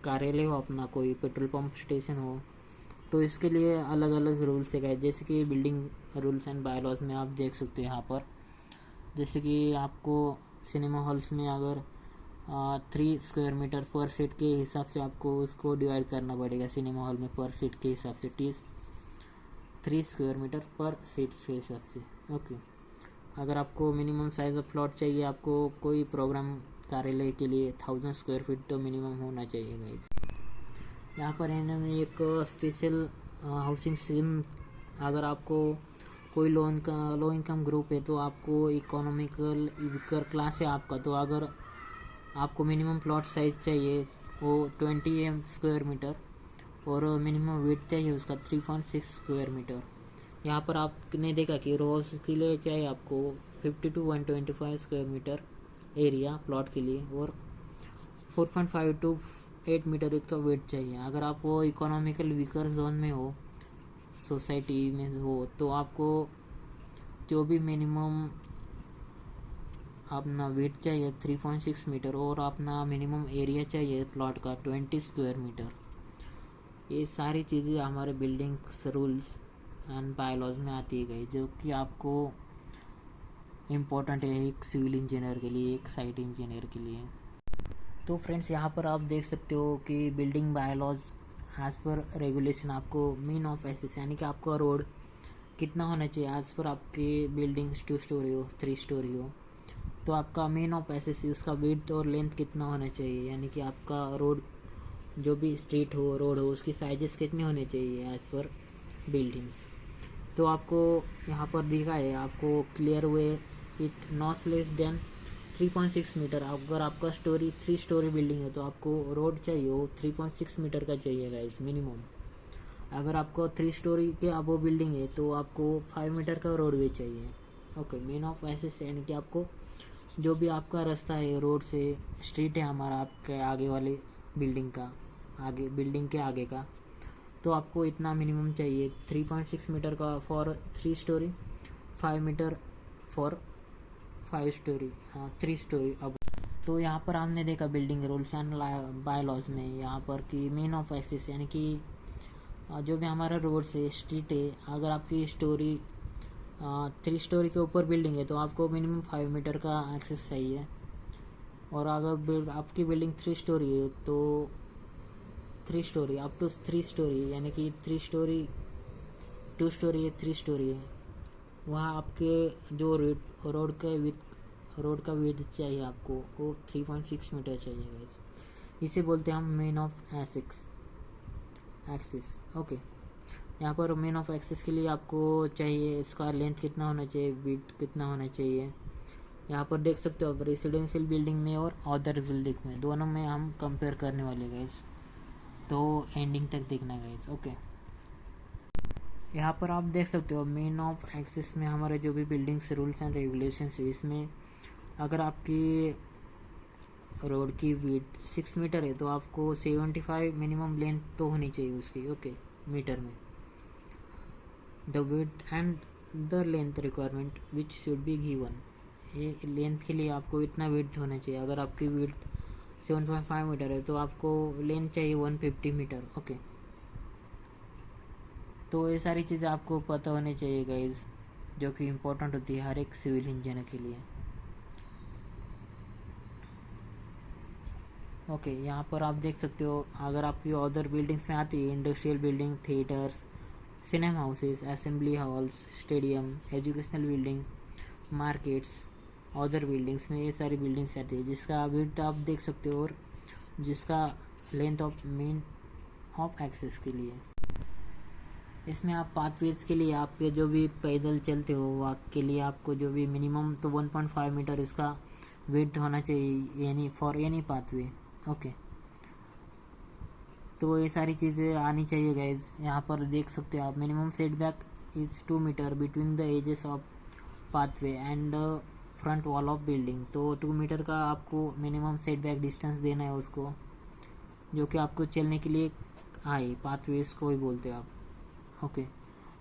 कार्यालय हो, अपना कोई पेट्रोल पंप स्टेशन हो, तो इसके लिए अलग अलग रूल्स है। जैसे कि building rules and bylaws में आप देख सकते हो यहाँ पर, जैसे कि आपको सिनेमा हॉल्स में अगर 3 स्क्वायर मीटर पर सीट के हिसाब से आपको उसको डिवाइड करना पड़ेगा। सिनेमा हॉल में पर सीट के हिसाब से 3 स्क्वायर मीटर पर सीट के हिसाब से, ओके। अगर आपको मिनिमम साइज ऑफ प्लॉट चाहिए, आपको कोई प्रोग्राम कार्यालय के लिए 1000 स्क्वायर फीट तो मिनिमम होना चाहिए गाइज। यहाँ पर इन्होंने एक स्पेशल हाउसिंग स्कीम, अगर आपको कोई लो इनकम ग्रुप है तो आपको इकोनॉमिकल वीकर क्लास है आपका, तो अगर आपको मिनिमम प्लॉट साइज चाहिए वो 20 स्क्वायर मीटर और मिनिमम वेट चाहिए उसका 3.6 स्क्वायर मीटर। यहाँ पर आपने देखा कि रोज के लिए चाहिए आपको 50 to 125 square metre area plot के लिए, और 4.5 to 8 मीटर इसका वेट चाहिए। अगर आप वो इकोनॉमिकल वीकर जोन में हो, सोसाइटी में हो, तो आपको जो भी मिनिमम अपना वेट चाहिए 3.6 मीटर और अपना मिनिमम एरिया चाहिए प्लॉट का 20 स्क्वायर मीटर। ये सारी चीज़ें हमारे बिल्डिंग्स रूल्स एंड बायलॉज में आती है गई, जो कि आपको इम्पोर्टेंट है एक सिविल इंजीनियर के लिए, एक साइट इंजीनियर के लिए। तो फ्रेंड्स यहाँ पर आप देख सकते हो कि building bylaws as per regulation आपको मीन ऑफ एसेस, यानी कि आपका रोड कितना होना चाहिए एज पर आपकी बिल्डिंग 2 स्टोरी हो 3 स्टोरी हो, तो आपका मेन ऑफ एसएस उसका विड्थ और लेंथ कितना होना चाहिए, यानी कि आपका रोड जो भी स्ट्रीट हो रोड हो उसकी साइजेस कितने होने चाहिए एज पर बिल्डिंग्स। तो आपको यहाँ पर दिखा है, आपको clear way it not less than 3.6 metre. अगर आपका स्टोरी 3 स्टोरी बिल्डिंग है तो आपको रोड चाहिए वो 3.6 मीटर का चाहिए गाइस मिनिमम। अगर आपको 3 स्टोरी के अबो बिल्डिंग है तो आपको 5 मीटर का रोड वे चाहिए। ओके, मेन ऑफ एसेस यानी कि आपको जो भी आपका रास्ता है रोड से स्ट्रीट है हमारा आपके आगे वाले बिल्डिंग का, आगे बिल्डिंग के आगे का, तो आपको इतना मिनिमम चाहिए 3.6 मीटर का for 3 storey, 5 metre for 5 storey, हाँ 3 स्टोरी। अब तो यहाँ पर हमने देखा बिल्डिंग रूल्स एंड बायलॉज में यहाँ पर कि मेन ऑफ एक्सेस यानी कि जो भी हमारा रोड से स्ट्रीट है, अगर आपकी स्टोरी 3 स्टोरी के ऊपर बिल्डिंग है तो आपको मिनिमम 5 मीटर का एक्सेस चाहिए। और अगर आपकी बिल्डिंग 3 स्टोरी है तो 3 स्टोरी अप टू 3 स्टोरी यानी कि 3 स्टोरी 2 स्टोरी है 3 स्टोरी है, वहाँ आपके जो रोड का विड्थ चाहिए आपको वो 3.6 मीटर चाहिए गाइस। इसे बोलते हैं हम मेन ऑफ एक्सिस। ओके, यहाँ पर मेन ऑफ एक्सिस के लिए आपको चाहिए इसका लेंथ कितना होना चाहिए, विड्थ कितना होना चाहिए। यहाँ पर देख सकते हो आप रेसिडेंशियल बिल्डिंग में और अदर बिल्डिंग में दोनों में हम कंपेयर करने वाले गाइस, तो एंडिंग तक देखना गाइस। ओके, यहाँ पर आप देख सकते हो मेन ऑफ एक्सिस में हमारे जो भी बिल्डिंग्स रूल्स एंड रेगुलेशंस है, इसमें अगर आपकी रोड की विड्थ 6 मीटर है तो आपको 75 मिनिमम लेंथ तो होनी चाहिए उसकी। ओके, मीटर में the width and the length requirement which should be given, ये लेंथ के लिए आपको इतना विड्थ होना चाहिए। अगर आपकी विड्थ 7.5 मीटर है तो आपको लेंथ चाहिए 150 मीटर। ओके, तो ये सारी चीज़ें आपको पता होनी चाहिए गाइज, जो कि इम्पोर्टेंट होती है हर एक सिविल इंजीनियर के लिए। ओके, यहाँ पर आप देख सकते हो अगर आपकी अदर बिल्डिंग्स में आती है industrial building, theatres, cinema houses, assembly halls, stadium, educational building, markets, other buildings में ये सारी बिल्डिंग्स आती है जिसका विड्थ आप देख सकते हो और जिसका length of main of access के लिए। इसमें आप पाथवेज के लिए आप जो भी पैदल चलते हो वॉक के लिए आपको जो भी मिनिमम तो 1.5 मीटर इसका विड्थ होना चाहिए यानी फॉर एनी पाथवे। ओके, तो ये सारी चीज़ें आनी चाहिए गाइज। यहाँ पर देख सकते हो आप minimum setback is 2 metre between the edges of pathway and the front wall of building, तो 2 मीटर का आपको मिनिमम सेटबैक डिस्टेंस देना है उसको, जो कि आपको चलने के लिए आए, पाथवेज को ही बोलते हैं आप। ओके,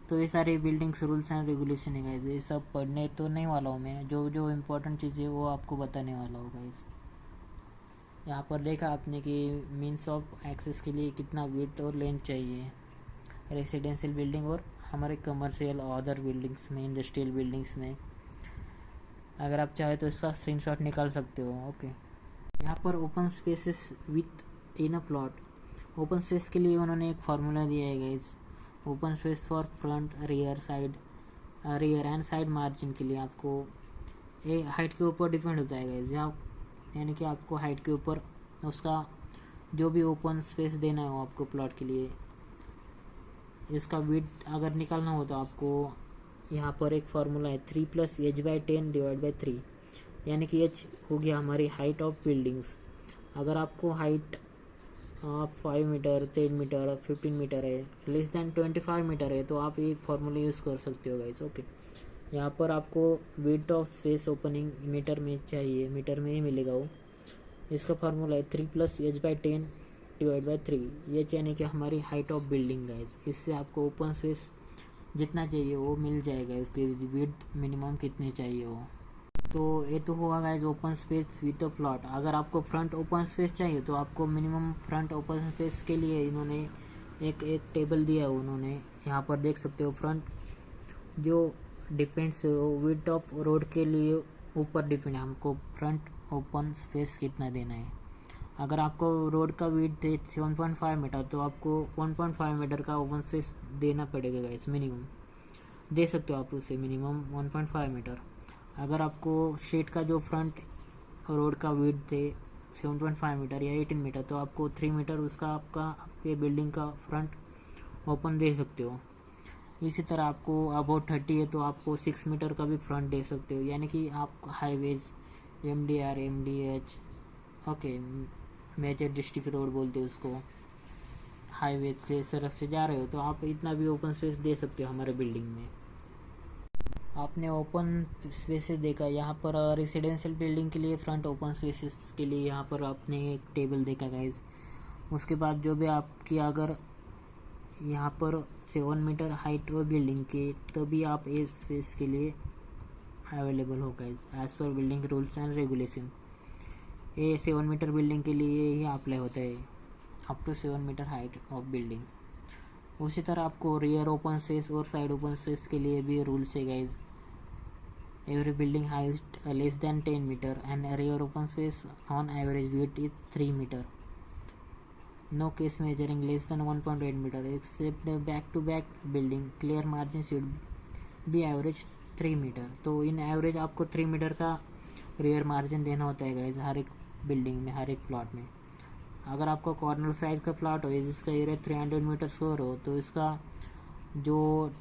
तो ये सारे बिल्डिंग्स रूल्स एंड रेगुलेशन है गाइज, ये सब पढ़ने तो नहीं वाला हूँ मैं, जो जो इम्पोर्टेंट चीज़ें वो आपको बताने वाला हूँ गाइज। यहाँ पर देखा आपने कि मीन्स ऑफ एक्सेस के लिए कितना विड्थ और लेंथ चाहिए रेसिडेंशियल बिल्डिंग और हमारे कमर्शियल और अदर बिल्डिंग्स में, इंडस्ट्रियल बिल्डिंग्स में। अगर आप चाहे तो इसका स्क्रीनशॉट निकाल सकते हो। ओके, यहाँ पर open spaces with in a plot, open space के लिए उन्होंने एक फार्मूला दिया है guys. Open space for front, rear and side margin के लिए आपको ये हाइट के ऊपर डिपेंड होता है गाइज, यानी कि आपको हाइट के ऊपर उसका जो भी ओपन स्पेस देना हो आपको प्लॉट के लिए, इसका विड्थ अगर निकालना हो तो आपको यहाँ पर एक फार्मूला है 3 + h/10 / 3, यानी कि h हो गया हमारी हाइट ऑफ बिल्डिंग्स। अगर आपको हाइट 5 मीटर, 10 मीटर, 15 मीटर है, लेस दैन 25 मीटर है तो आप ये फार्मूला यूज़ कर सकते हो गाइस। ओके, यहाँ पर आपको width of space opening metre में चाहिए, मीटर में ही मिलेगा वो। इसका फार्मूला है 3 + h/10 / 3, ये यानी कि हमारी हाइट ऑफ बिल्डिंग गाइस। इससे आपको ओपन स्पेस जितना चाहिए वो मिल जाएगा, इसकी विड्थ मिनिमम कितनी चाहिए वो। तो ये तो हुआ guys open space with a plot. अगर आपको फ्रंट ओपन स्पेस चाहिए तो आपको मिनिमम फ्रंट ओपन स्पेस के लिए इन्होंने एक टेबल दिया है उन्होंने, यहाँ पर देख सकते हो। फ्रंट जो डिपेंड्स विड्थ ऑफ रोड के लिए ऊपर डिपेंड है हमको फ्रंट ओपन स्पेस कितना देना है। अगर आपको रोड का विड्थ है 7.5 मीटर तो आपको 1.5 मीटर का ओपन स्पेस देना पड़ेगा गाइस मिनिमम। दे सकते हो आप उससे मिनिमम 1.5 मीटर। अगर आपको स्ट्रीट का जो फ्रंट रोड का विड्थ है 7.5 मीटर या 18 मीटर, तो आपको 3 मीटर उसका आपके बिल्डिंग का फ्रंट ओपन दे सकते हो। इसी तरह आपको अबाउट 30 है तो आपको 6 मीटर का भी फ्रंट दे सकते हो, यानी कि आप highways MDR MDH, okay, major district road बोलते हैं उसको, हाईवेज के तरफ से जा रहे हो तो आप इतना भी ओपन स्पेस दे सकते हो हमारे बिल्डिंग में। आपने ओपन स्पेसेस देखा, यहाँ पर रेसिडेंशियल बिल्डिंग के लिए फ्रंट ओपन स्पेसेस के लिए यहाँ पर आपने एक टेबल देखा गाइस। उसके बाद जो भी आपकी अगर यहाँ पर 7 मीटर हाइट हो बिल्डिंग के, तभी आप ए स्पेस के लिए अवेलेबल हो guys as per building rules and regulation. ये 7 मीटर बिल्डिंग के लिए ही अप्लाई होता है, up to 7 metre height of building. उसी तरह आपको रियर ओपन स्पेस और साइड ओपन स्पेस के लिए भी रूल्स है guys. Every building height less than 10 metre and rear open space on average width is 3 metre. No case measuring less than 1.8 metre except back to back building clear margin should be average 3 metre. तो in average आपको 3 metre का rear margin देना होता है guys हर एक building में, हर एक plot में। अगर आपका कॉर्नर साइज का प्लॉट हो जिसका एरिया 300 मीटर स्क्वायर हो तो इसका जो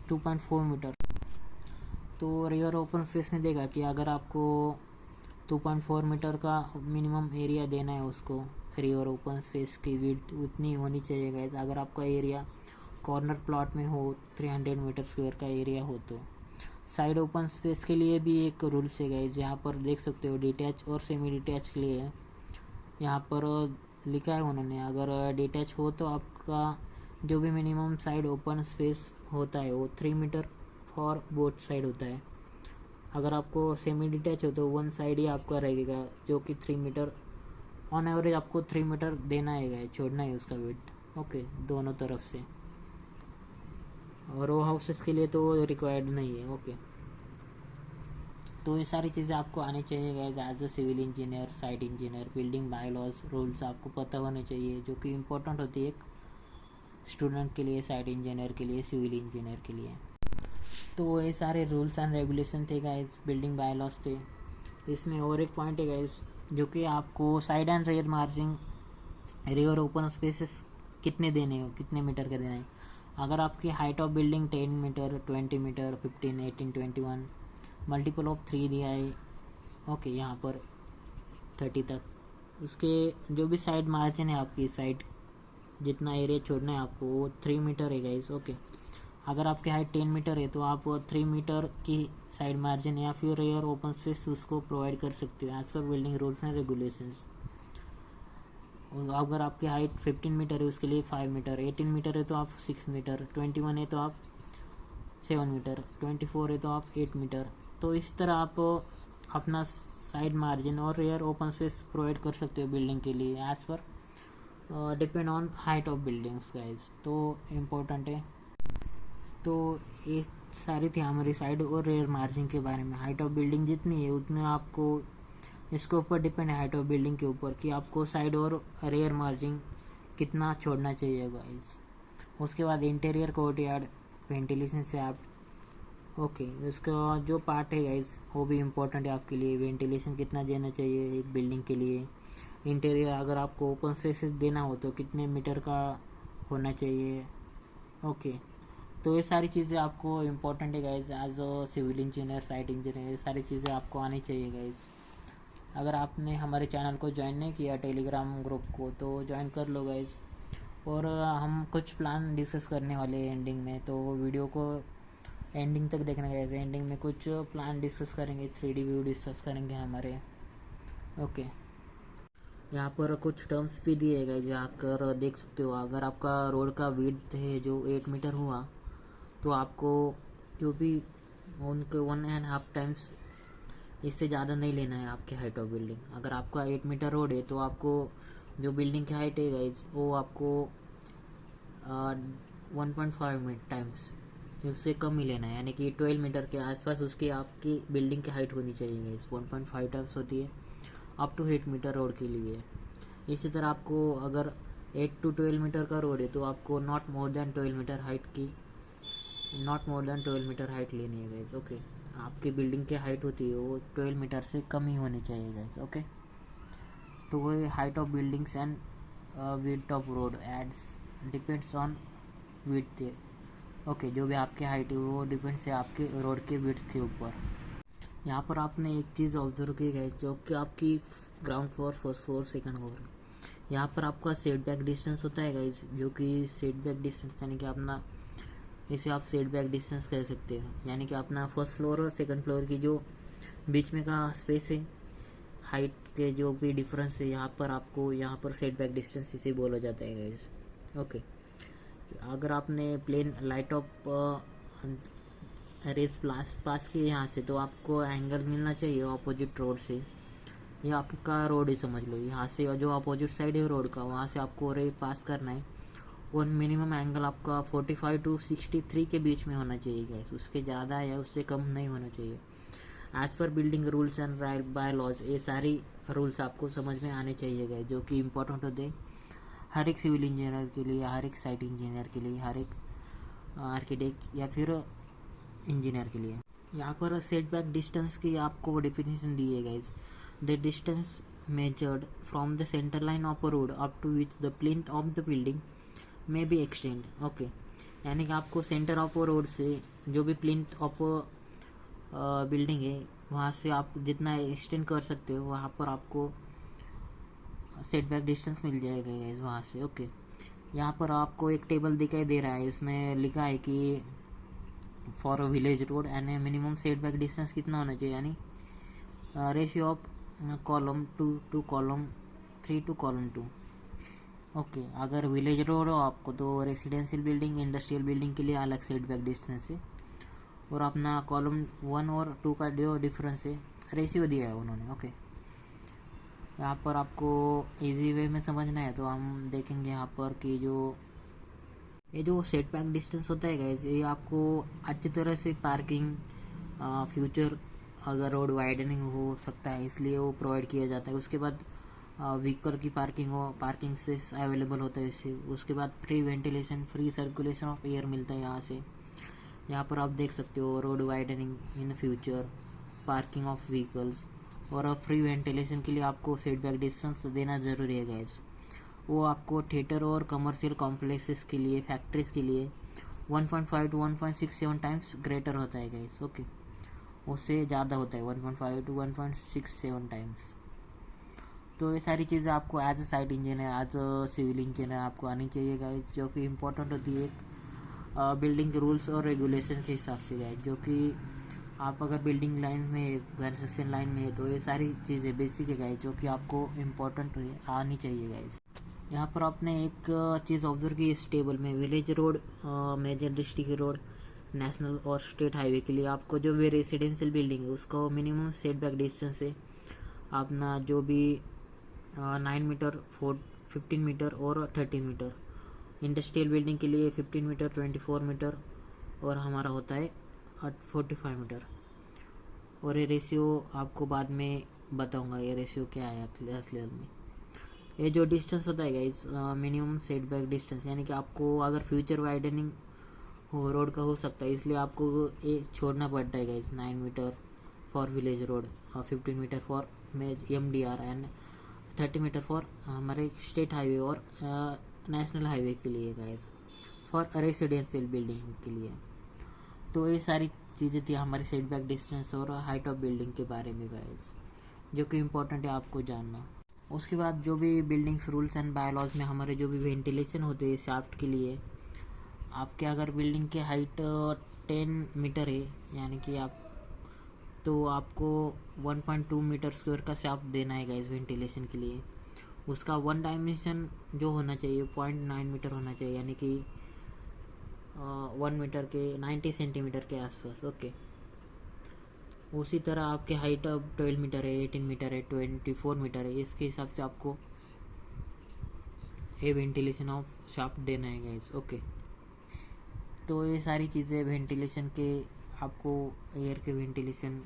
2.4 मीटर, तो रियर ओपन स्पेस ने देगा कि अगर आपको 2.4 मीटर का मिनिमम एरिया देना है उसको, रियर ओपन स्पेस की विड्थ उतनी होनी चाहिए गाइस। अगर आपका एरिया कॉर्नर प्लॉट में हो 300 मीटर स्क्वायर का एरिया हो तो। साइड ओपन स्पेस के लिए भी एक रूल्स है गाइस, यहाँ पर देख सकते हो डिटैच और सेमी डिटैच के लिए यहाँ पर लिखा है उन्होंने। अगर डिटैच हो तो आपका जो भी मिनिमम साइड ओपन स्पेस होता है वो 3 मीटर फॉर बोथ साइड होता है। अगर आपको सेमी डिटैच हो तो वन साइड ही आपका रहेगा जो कि 3 मीटर ऑन एवरेज आपको 3 मीटर देना है, छोड़ना है उसका विड्थ, ओके, दोनों तरफ से। और रो हाउसेस के लिए तो रिक्वायर्ड नहीं है, ओके। तो ये सारी चीज़ें आपको आनी चाहिए guys as a civil engineer, site engineer. Building bylaws rules आपको पता होने चाहिए जो कि इम्पोर्टेंट होती है एक स्टूडेंट के लिए, साइट इंजीनियर के लिए, सिविल इंजीनियर के लिए। तो ये सारे रूल्स एंड रेगुलेशन थे गाइस, बिल्डिंग बायलॉज थे। इसमें और एक पॉइंट है गाइस जो कि आपको side and rear margin, rear open spaces कितने देने हो, कितने मीटर का देना है। अगर आपकी height of building 10 metre, 20 metre, 15, 18, 21, multiple of 3 दिया है, ओके, यहाँ पर 30 तक, उसके जो भी साइड मार्जिन है आपकी साइड जितना एरिया छोड़ना है आपको वो 3 मीटर है गाइस, ओके। अगर आपकी हाइट 10 मीटर है तो आप 3 मीटर की साइड मार्जिन या फिर रियर ओपन स्पेस उसको प्रोवाइड कर सकते हो as per building rules and regulations. अगर आपकी हाइट 15 मीटर है उसके लिए 5 मीटर, 18 मीटर है तो आप 6 मीटर, 21 है तो आप 7 मीटर, 24 है तो आप 8 मीटर। तो इस तरह आप अपना साइड मार्जिन और रियर ओपन स्पेस प्रोवाइड कर सकते हो बिल्डिंग के लिए as per depend on height of buildings guys. तो इम्पोर्टेंट है। तो ये सारी थी हमारी साइड और रियर मार्जिन के बारे में। हाइट ऑफ बिल्डिंग जितनी है उतने आपको इसके ऊपर डिपेंड है, हाइट ऑफ बिल्डिंग के ऊपर, कि आपको साइड और रियर मार्जिन कितना छोड़ना चाहिए गाइस। उसके बाद इंटीरियर कोर्टयार्ड वेंटिलेशन से आप, ओके, उसका जो पार्ट है गाइस वो भी इम्पोर्टेंट है आपके लिए। वेंटिलेशन कितना देना चाहिए एक बिल्डिंग के लिए। इंटीरियर अगर आपको ओपन स्पेसेस देना हो तो कितने मीटर का होना चाहिए, ओके। तो ये सारी चीज़ें आपको इम्पोर्टेंट है guys as a civil engineer, site engineer, ये सारी चीज़ें आपको आनी चाहिए गाइज। अगर आपने हमारे चैनल को ज्वाइन नहीं किया टेलीग्राम ग्रुप को तो ज्वाइन कर लो गाइज। और हम कुछ प्लान डिस्कस करने वाले हैं एंडिंग में, तो वीडियो को एंडिंग तक देखना गाइज। एंडिंग में कुछ प्लान डिस्कस करेंगे, 3D व्यू डिस्कस करेंगे हमारे, ओके। यहाँ पर कुछ टर्म्स भी दिए गए जो आकर देख सकते हो। अगर आपका रोड का विड्थ है जो 8 मीटर हुआ तो आपको जो भी उनके 1.5 टाइम्स इससे ज़्यादा नहीं लेना है आपकी हाइट ऑफ बिल्डिंग। अगर आपका 8 मीटर रोड है तो आपको जो बिल्डिंग की हाइट है गाइज वो आपको 1.5 टाइम्स उससे कम ही लेना है, यानी कि 12 मीटर के आसपास उसकी आपकी बिल्डिंग की हाइट होनी चाहिए गाइज। 1.5 टाइम्स होती है अप टू 8 मीटर रोड के लिए। इसी तरह आपको अगर 8 to 12 मीटर का रोड है तो आपको not more than 12 metre height की not more than 12 metre height लेनी है गाइज। ओके, आपकी बिल्डिंग की हाइट होती है वो 12 मीटर से कम ही होनी चाहिए गाइज। ओके, तो वो height of buildings and width of road aids depends on width. Okay, जो भी आपकी हाइट है वो डिपेंड्स है आपके रोड के विड्थ के ऊपर। यहाँ पर आपने एक चीज़ ऑब्जर्व की गई जो कि आपकी ground floor, first floor, second floor, यहाँ पर आपका सेट बैक डिस्टेंस होता है गाइज, जो कि सेट बैक डिस्टेंस यानी कि अपना, इसे आप सेट बैक डिस्टेंस कह सकते हो, यानी कि अपना फर्स्ट फ्लोर और सेकंड फ्लोर की जो बीच में का स्पेस है, हाइट के जो भी डिफरेंस है, यहाँ पर आपको यहाँ पर सेट बैक डिस्टेंस इसे बोला जाता है गाइज। ओके, अगर आपने प्लेन लाइट ऑफ रेस पास किए यहाँ से, तो आपको एंगल मिलना चाहिए अपोजिट रोड से। ये आपका रोड ही समझ लो, यहाँ से जो अपोजिट साइड है रोड का, वहाँ से आपको रे पास करना है और मिनिमम एंगल आपका 45 to 63 के बीच में होना चाहिए गाइस, उसके ज़्यादा या उससे कम नहीं होना चाहिए। As per building rules and bylaws, ये सारी रूल्स आपको समझ में आने चाहिए गाइस, जो कि इम्पोर्टेंट होते हैं हर एक सिविल इंजीनियर के लिए, हर एक साइट इंजीनियर के लिए, हर एक आर्किटेक्ट या फिर इंजीनियर के लिए। यहाँ पर सेटबैक डिस्टेंस की आपको डेफिनेशन दी है guys. The distance measured from the centre line of a road up to which the plinth of the building may be extend. Okay, यानी कि आपको सेंटर ऑफ अ रोड से जो भी प्लिंथ ऑफ बिल्डिंग है वहाँ से आप जितना एक्सटेंड कर सकते हो, वहाँ पर आपको सेटबैक डिस्टेंस मिल जाएगा गाइज वहाँ से। ओके, यहाँ पर आपको एक टेबल दिखाई दे रहा है, इसमें लिखा है कि for a village road and minimum setback distance कितना होना चाहिए, यानी ratio of column 2 to column 3 to column 2। Okay, अगर विलेज रोड हो आपको तो रेसिडेंशियल बिल्डिंग, इंडस्ट्रियल बिल्डिंग के लिए अलग सेटबैक डिस्टेंस है, और अपना कॉलम 1 और 2 का जो डिफरेंस है रेशियो दिया है उन्होंने। ओके, यहाँ पर आपको इजी वे में समझना है तो हम देखेंगे यहाँ पर कि ये जो सेटबैक डिस्टेंस होता है गाइस, ये आपको अच्छी तरह से पार्किंग, फ्यूचर अगर रोड वाइडनिंग हो सकता है इसलिए वो प्रोवाइड किया जाता है। उसके बाद व्हीकल की पार्किंग हो, पार्किंग स्पेस अवेलेबल होता है इससे। उसके बाद free ventilation, free circulation of air मिलता है यहाँ से। यहाँ पर आप देख सकते हो road widening in future, parking of vehicles और फ्री वेंटिलेशन के लिए आपको सेटबैक डिस्टेंस देना ज़रूरी है गाइस। वो आपको थिएटर और कमर्शियल कॉम्प्लेक्सेस के लिए, फैक्ट्रीज के लिए 1.5 to 1.67 टाइम्स ग्रेटर होता है गाइस। ओके, उससे ज़्यादा होता है 1.5 to 1.67 टाइम्स। तो ये सारी चीज़ें आपको as a site engineer, as a civil engineer आपको आनी चाहिए गाइस, जो कि इम्पोर्टेंट होती है बिल्डिंग रूल्स और रेगुलेशन के हिसाब से गाइस। जो कि आप अगर बिल्डिंग लाइन में, कंस्ट्रक्शन लाइन में है तो ये सारी चीज़ें बेसिक है गाइस, जो कि आपको इम्पोर्टेंट आनी चाहिए गाइस। यहाँ पर आपने एक चीज़ ऑब्जर्व की इस टेबल में, village road, major district road, national और स्टेट हाईवे के लिए आपको जो भी रेसिडेंशियल बिल्डिंग है उसका मिनिमम सेटबैक डिस्टेंस है अपना जो भी 9 मीटर, 15 मीटर और 30 मीटर। इंडस्ट्रियल बिल्डिंग के लिए 15 मीटर, 24 मीटर और हमारा होता है 45 मीटर। और ये रेशियो आपको बाद में बताऊंगा ये रेशियो क्या है असलियत में। ये जो डिस्टेंस होता है गाइस, मिनिमम सेटबैक डिस्टेंस, यानी कि आपको अगर फ्यूचर वाइडनिंग हो रोड का हो सकता है, इसलिए आपको ये छोड़ना पड़ता है guys. 9 metre for village road, 15 metre for MDR and 30 metre for हमारे स्टेट हाईवे और नेशनल हाईवे के लिए गाइस, फॉर रेसिडेंशियल बिल्डिंग के लिए। तो ये सारी चीज़ें थी हमारे सेटबैक डिस्टेंस और हाइट ऑफ बिल्डिंग के बारे में गाइस, जो कि इम्पोर्टेंट है आपको जानना। उसके बाद जो भी बिल्डिंग्स रूल्स एंड बायलॉज में हमारे जो भी वेंटिलेशन होते हैं शाफ्ट के लिए, आपके अगर बिल्डिंग की हाइट 10 मीटर है, यानी कि आप, तो आपको 1.2 मीटर स्क्वायर का शाफ्ट देना है गाइस वेंटिलेशन के लिए। उसका 1 डायमेंशन जो होना चाहिए 0.9 मीटर होना चाहिए, यानी कि 1 मीटर के 90 सेंटीमीटर के आसपास। ओके, उसी तरह आपके हाइट अब 12 मीटर है, 18 मीटर है, 24 मीटर है, इसके हिसाब से आपको ये वेंटिलेशन ऑफ शाफ्ट देना है गाइस। ओके, तो ये सारी चीज़ें वेंटिलेशन के, आपको एयर के वेंटिलेशन,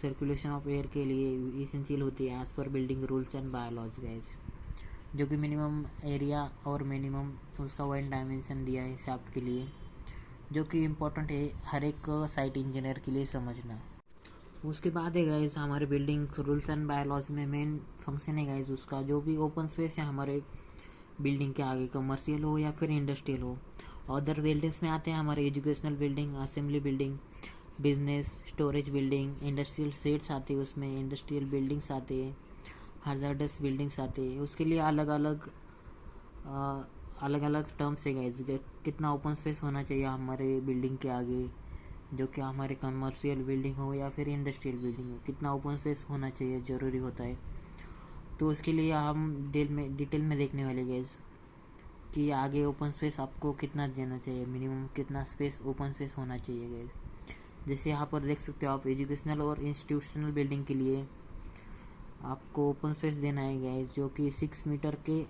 सर्कुलेशन ऑफ एयर के लिए इसेंशियल होती है as per building rules and biology guys, जो कि मिनिमम एरिया और मिनिमम उसका 1 डायमेंशन दिया है शाफ्ट के लिए, जो कि इम्पोर्टेंट है हर एक साइट इंजीनियर के लिए समझना। उसके बाद है गाइस हमारे बिल्डिंग रूल्स एंड बायलॉज में मेन फंक्शन है गाइस उसका, जो भी ओपन स्पेस है हमारे बिल्डिंग के आगे, कमर्शियल हो या फिर इंडस्ट्रियल हो। अदर बिल्डिंग्स में आते हैं हमारे educational building, assembly building, business storage building, industrial sets आते हैं, उसमें इंडस्ट्रियल बिल्डिंग्स आते हैं, हजार्डस बिल्डिंग्स आते हैं। उसके लिए अलग अलग टर्म्स है गाइस, कितना ओपन स्पेस होना चाहिए हमारे बिल्डिंग के आगे, जो कि हमारे कमर्शियल बिल्डिंग हो या फिर इंडस्ट्रियल बिल्डिंग हो, कितना ओपन स्पेस होना चाहिए ज़रूरी होता है। तो उसके लिए हम डिटेल में देखने वाले गाइस कि आगे ओपन स्पेस आपको कितना देना चाहिए, मिनिमम कितना स्पेस ओपन स्पेस होना चाहिए गाइस। जैसे यहाँ पर देख सकते हो आप, एजुकेशनल और इंस्टीट्यूशनल बिल्डिंग के लिए आपको ओपन स्पेस देना है गाइस, जो कि 6 मीटर के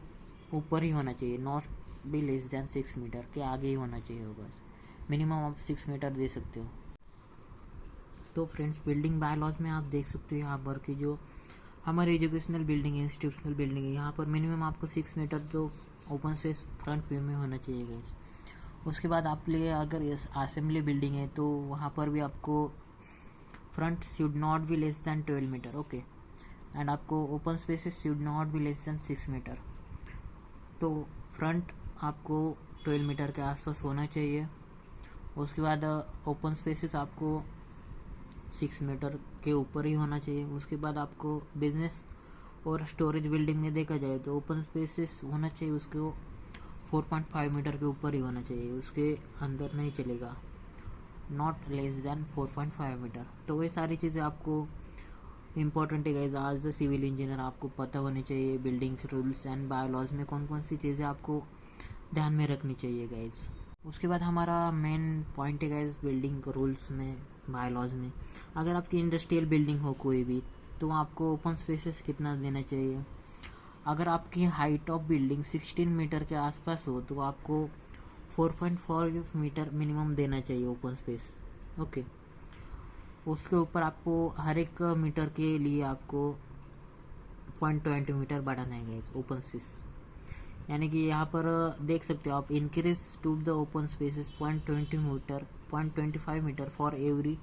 ऊपर ही होना चाहिए, not be less than 6 metre के आगे ही होना चाहिए होगा। मिनिमम आप 6 मीटर दे सकते हो। तो फ्रेंड्स, बिल्डिंग बायलॉज में आप देख सकते हो यहाँ पर कि जो हमारी एजुकेशनल बिल्डिंग है, इंस्टीट्यूशनल बिल्डिंग है, यहाँ पर मिनिमम आपको 6 मीटर जो ओपन स्पेस फ्रंट व्यू में होना चाहिए गाइस। उसके बाद आप लिए अगर असेंबली बिल्डिंग है तो वहाँ पर भी आपको front should not be less than 12 metre, okay, and आपको open spaces should not be less than 6 metre. तो फ्रंट आपको 12 मीटर के आसपास होना चाहिए। उसके बाद ओपन स्पेसेस आपको 6 मीटर के ऊपर ही होना चाहिए। उसके बाद आपको बिजनेस और स्टोरेज बिल्डिंग में देखा जाए तो ओपन स्पेसेस होना चाहिए उसको 4.5 मीटर के ऊपर ही होना चाहिए, उसके अंदर नहीं चलेगा, नॉट लेस दैन 4.5 मीटर। तो ये सारी चीज़ें आपको इम्पोर्टेंट है guys, as a civil engineer आपको पता होनी चाहिए बिल्डिंग रूल्स एंड बायलॉज में कौन कौन सी चीज़ें आपको ध्यान में रखनी चाहिए गाइज। उसके बाद हमारा मेन पॉइंट है गाइज बिल्डिंग रूल्स में, बायलॉज में, अगर आपकी इंडस्ट्रियल बिल्डिंग हो कोई भी तो आपको ओपन स्पेसेस कितना देना चाहिए। अगर आपकी हाइट ऑफ बिल्डिंग 16 मीटर के आसपास हो तो आपको 4.4 मीटर मिनिमम देना चाहिए ओपन स्पेस, ओके। उसके ऊपर आपको हर एक मीटर के लिए आपको 0.20 मीटर बढ़ाना है ओपन स्पेस। यानी कि यहाँ पर देख सकते हो आप, increase to the open spaces 0.20 metre 0.25 metre for every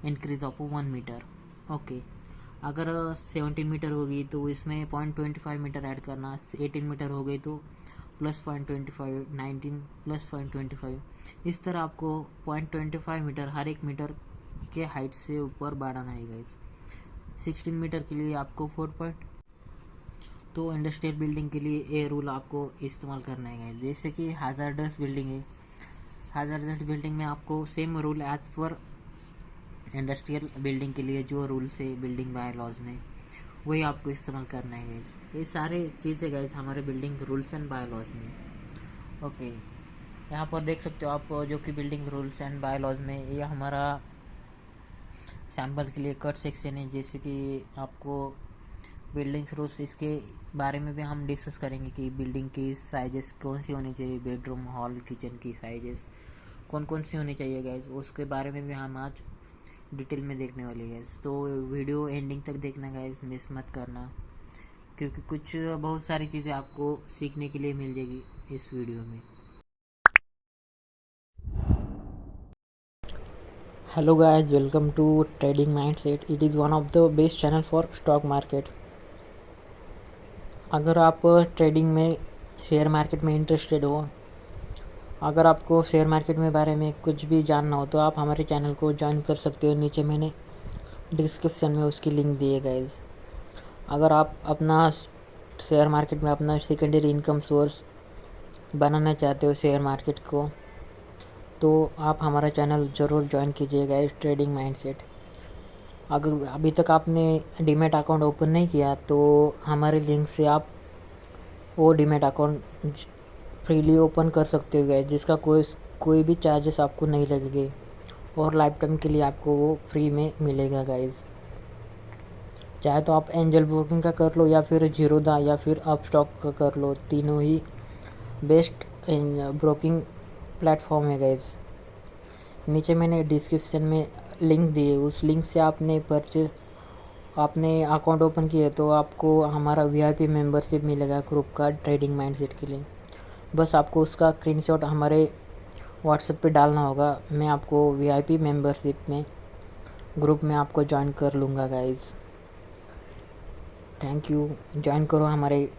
increase of 1 metre, okay. अगर 17 मीटर होगी तो इसमें 0.25 मीटर ऐड करना, 18 मीटर हो गई तो प्लस 0.25, 19 प्लस 0.25, इस तरह आपको 0.25 मीटर हर एक मीटर के हाइट से ऊपर बढ़ाना है गाइस। 16 मीटर के लिए आपको 4 तो इंडस्ट्रियल बिल्डिंग के लिए ये रूल आपको इस्तेमाल करना है गाइस। जैसे कि हैज़ार्डस बिल्डिंग है, हैज़ार्डस बिल्डिंग में आपको same rule as per industrial building के लिए जो रूल्स है बिल्डिंग बाय लॉज में, वही आपको इस्तेमाल करना है गाइस। ये सारे चीज़ें गाइस हमारे building rules and bylaws में, ओके। यहाँ पर देख सकते हो आप, जो कि building rules and bylaws में ये हमारा सैम्पल के लिए कट सेक्शन है। जैसे कि आपको बिल्डिंग रूल्स, इसके बारे में भी हम डिस्कस करेंगे कि बिल्डिंग की साइजेस कौन सी होनी चाहिए, बेडरूम हॉल किचन की साइजेस कौन कौन सी होनी चाहिए गैस, उसके बारे में भी हम आज डिटेल में देखने वाले गैस। तो वीडियो एंडिंग तक देखना गैस, मिस मत करना, क्योंकि कुछ बहुत सारी चीज़ें आपको सीखने के लिए मिल जाएगी इस वीडियो में। Hello guys, welcome to Trading Mindset. It is one of the best channel for stock market. अगर आप ट्रेडिंग में शेयर मार्केट में इंटरेस्टेड हो, अगर आपको शेयर मार्केट में बारे में कुछ भी जानना हो तो आप हमारे चैनल को ज्वाइन कर सकते हो। नीचे मैंने डिस्क्रिप्शन में उसकी लिंक दी है गाइज। अगर आप अपना शेयर मार्केट में अपना सेकेंडरी इनकम सोर्स बनाना चाहते हो शेयर मार्केट को, तो आप हमारा चैनल ज़रूर ज्वाइन कीजिएगा, इस ट्रेडिंग माइंडसेट। अगर अभी तक आपने डीमैट अकाउंट ओपन नहीं किया तो हमारे लिंक से आप वो डीमैट अकाउंट फ्रीली ओपन कर सकते हो गाइस, जिसका कोई भी चार्जेस आपको नहीं लगेंगे और लाइफ टाइम के लिए आपको वो फ्री में मिलेगा गाइस। चाहे तो आप एंजल ब्रोकिंग का कर लो या फिर जीरोधा या फिर अपस्टॉक का कर लो, तीनों ही बेस्ट ब्रोकिंग प्लेटफॉर्म है गाइस। नीचे मैंने डिस्क्रिप्शन में लिंक दी है, उस लिंक से आपने अकाउंट ओपन किया तो आपको हमारा VIP मेंबरशिप मिलेगा ग्रुप का ट्रेडिंग माइंडसेट के लिए। बस आपको उसका स्क्रीनशॉट हमारे व्हाट्सएप पे डालना होगा। मैं आपको वीआईपी मेंबरशिप में ग्रुप में आपको ज्वाइन कर लूँगा गाइज़। Thank you. ज्वाइन करो हमारे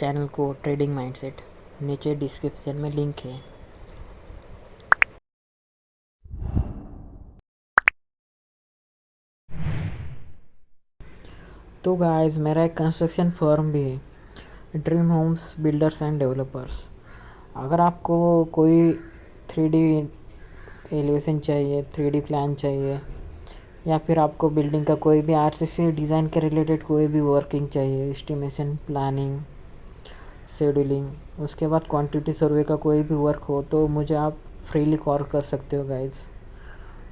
चैनल को ट्रेडिंग माइंडसेट, नीचे डिस्क्रिप्शन में लिंक है। तो गाइस मेरा एक कंस्ट्रक्शन फर्म भी है, dream homes builders and developers. अगर आपको कोई 3D एलिवेशन चाहिए, 3D प्लान चाहिए, या फिर आपको बिल्डिंग का कोई भी आरसीसी डिज़ाइन के रिलेटेड कोई भी वर्किंग चाहिए, एस्टिमेशन, प्लानिंग, शेड्यूलिंग, उसके बाद क्वांटिटी सर्वे का कोई भी वर्क हो, तो मुझे आप फ्रीली कॉल कर सकते हो गाइस।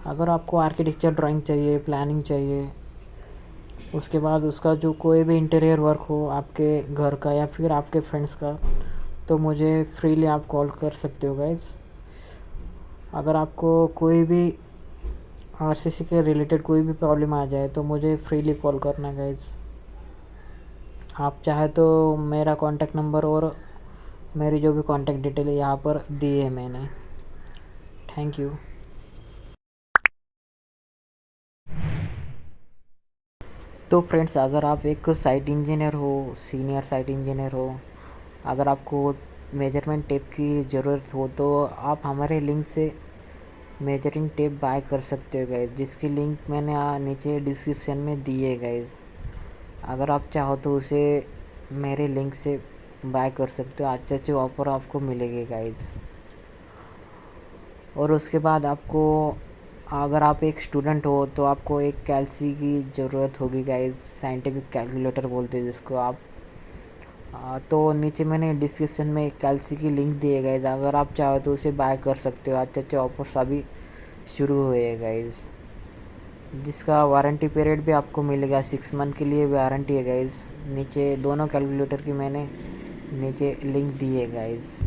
अगर आपको आर्किटेक्चर ड्राइंग चाहिए, प्लानिंग चाहिए, उसके बाद उसका जो कोई भी इंटीरियर वर्क हो आपके घर का या फिर आपके फ्रेंड्स का, तो मुझे फ्रीली आप कॉल कर सकते हो गाइस। अगर आपको कोई भी आरसीसी के रिलेटेड कोई भी प्रॉब्लम आ जाए तो मुझे फ्रीली कॉल करना गाइस। आप चाहे तो मेरा कॉन्टैक्ट नंबर और मेरी जो भी कॉन्टैक्ट डिटेल है यहाँ पर दी है मैंने। Thank you. तो फ्रेंड्स, अगर आप एक साइट इंजीनियर हो, सीनियर साइट इंजीनियर हो, अगर आपको मेजरमेंट टेप की ज़रूरत हो तो आप हमारे लिंक से मेजरिंग टेप बाय कर सकते हो गाइस, जिसकी लिंक मैंने नीचे डिस्क्रिप्शन में दी है गाइस। अगर आप चाहो तो उसे मेरे लिंक से बाय कर सकते हो, अच्छे अच्छे ऑफर आपको मिलेंगे गाइस। और उसके बाद आपको, अगर आप एक स्टूडेंट हो तो आपको एक कैलसी की ज़रूरत होगी गाइस, साइंटिफिक कैलकुलेटर बोलते हैं जिसको आप। तो नीचे मैंने डिस्क्रिप्शन में कैलसी की लिंक दी है गाइस, अगर आप चाहो तो उसे बाय कर सकते हो। अच्छे अच्छे ऑफर्स अभी शुरू हुए हैं गाइस, जिसका वारंटी पीरियड भी आपको मिलेगा, 6 मंथ के लिए वारंटी है गाइस। नीचे दोनों कैलकुलेटर की मैंने नीचे लिंक दी है गाइस।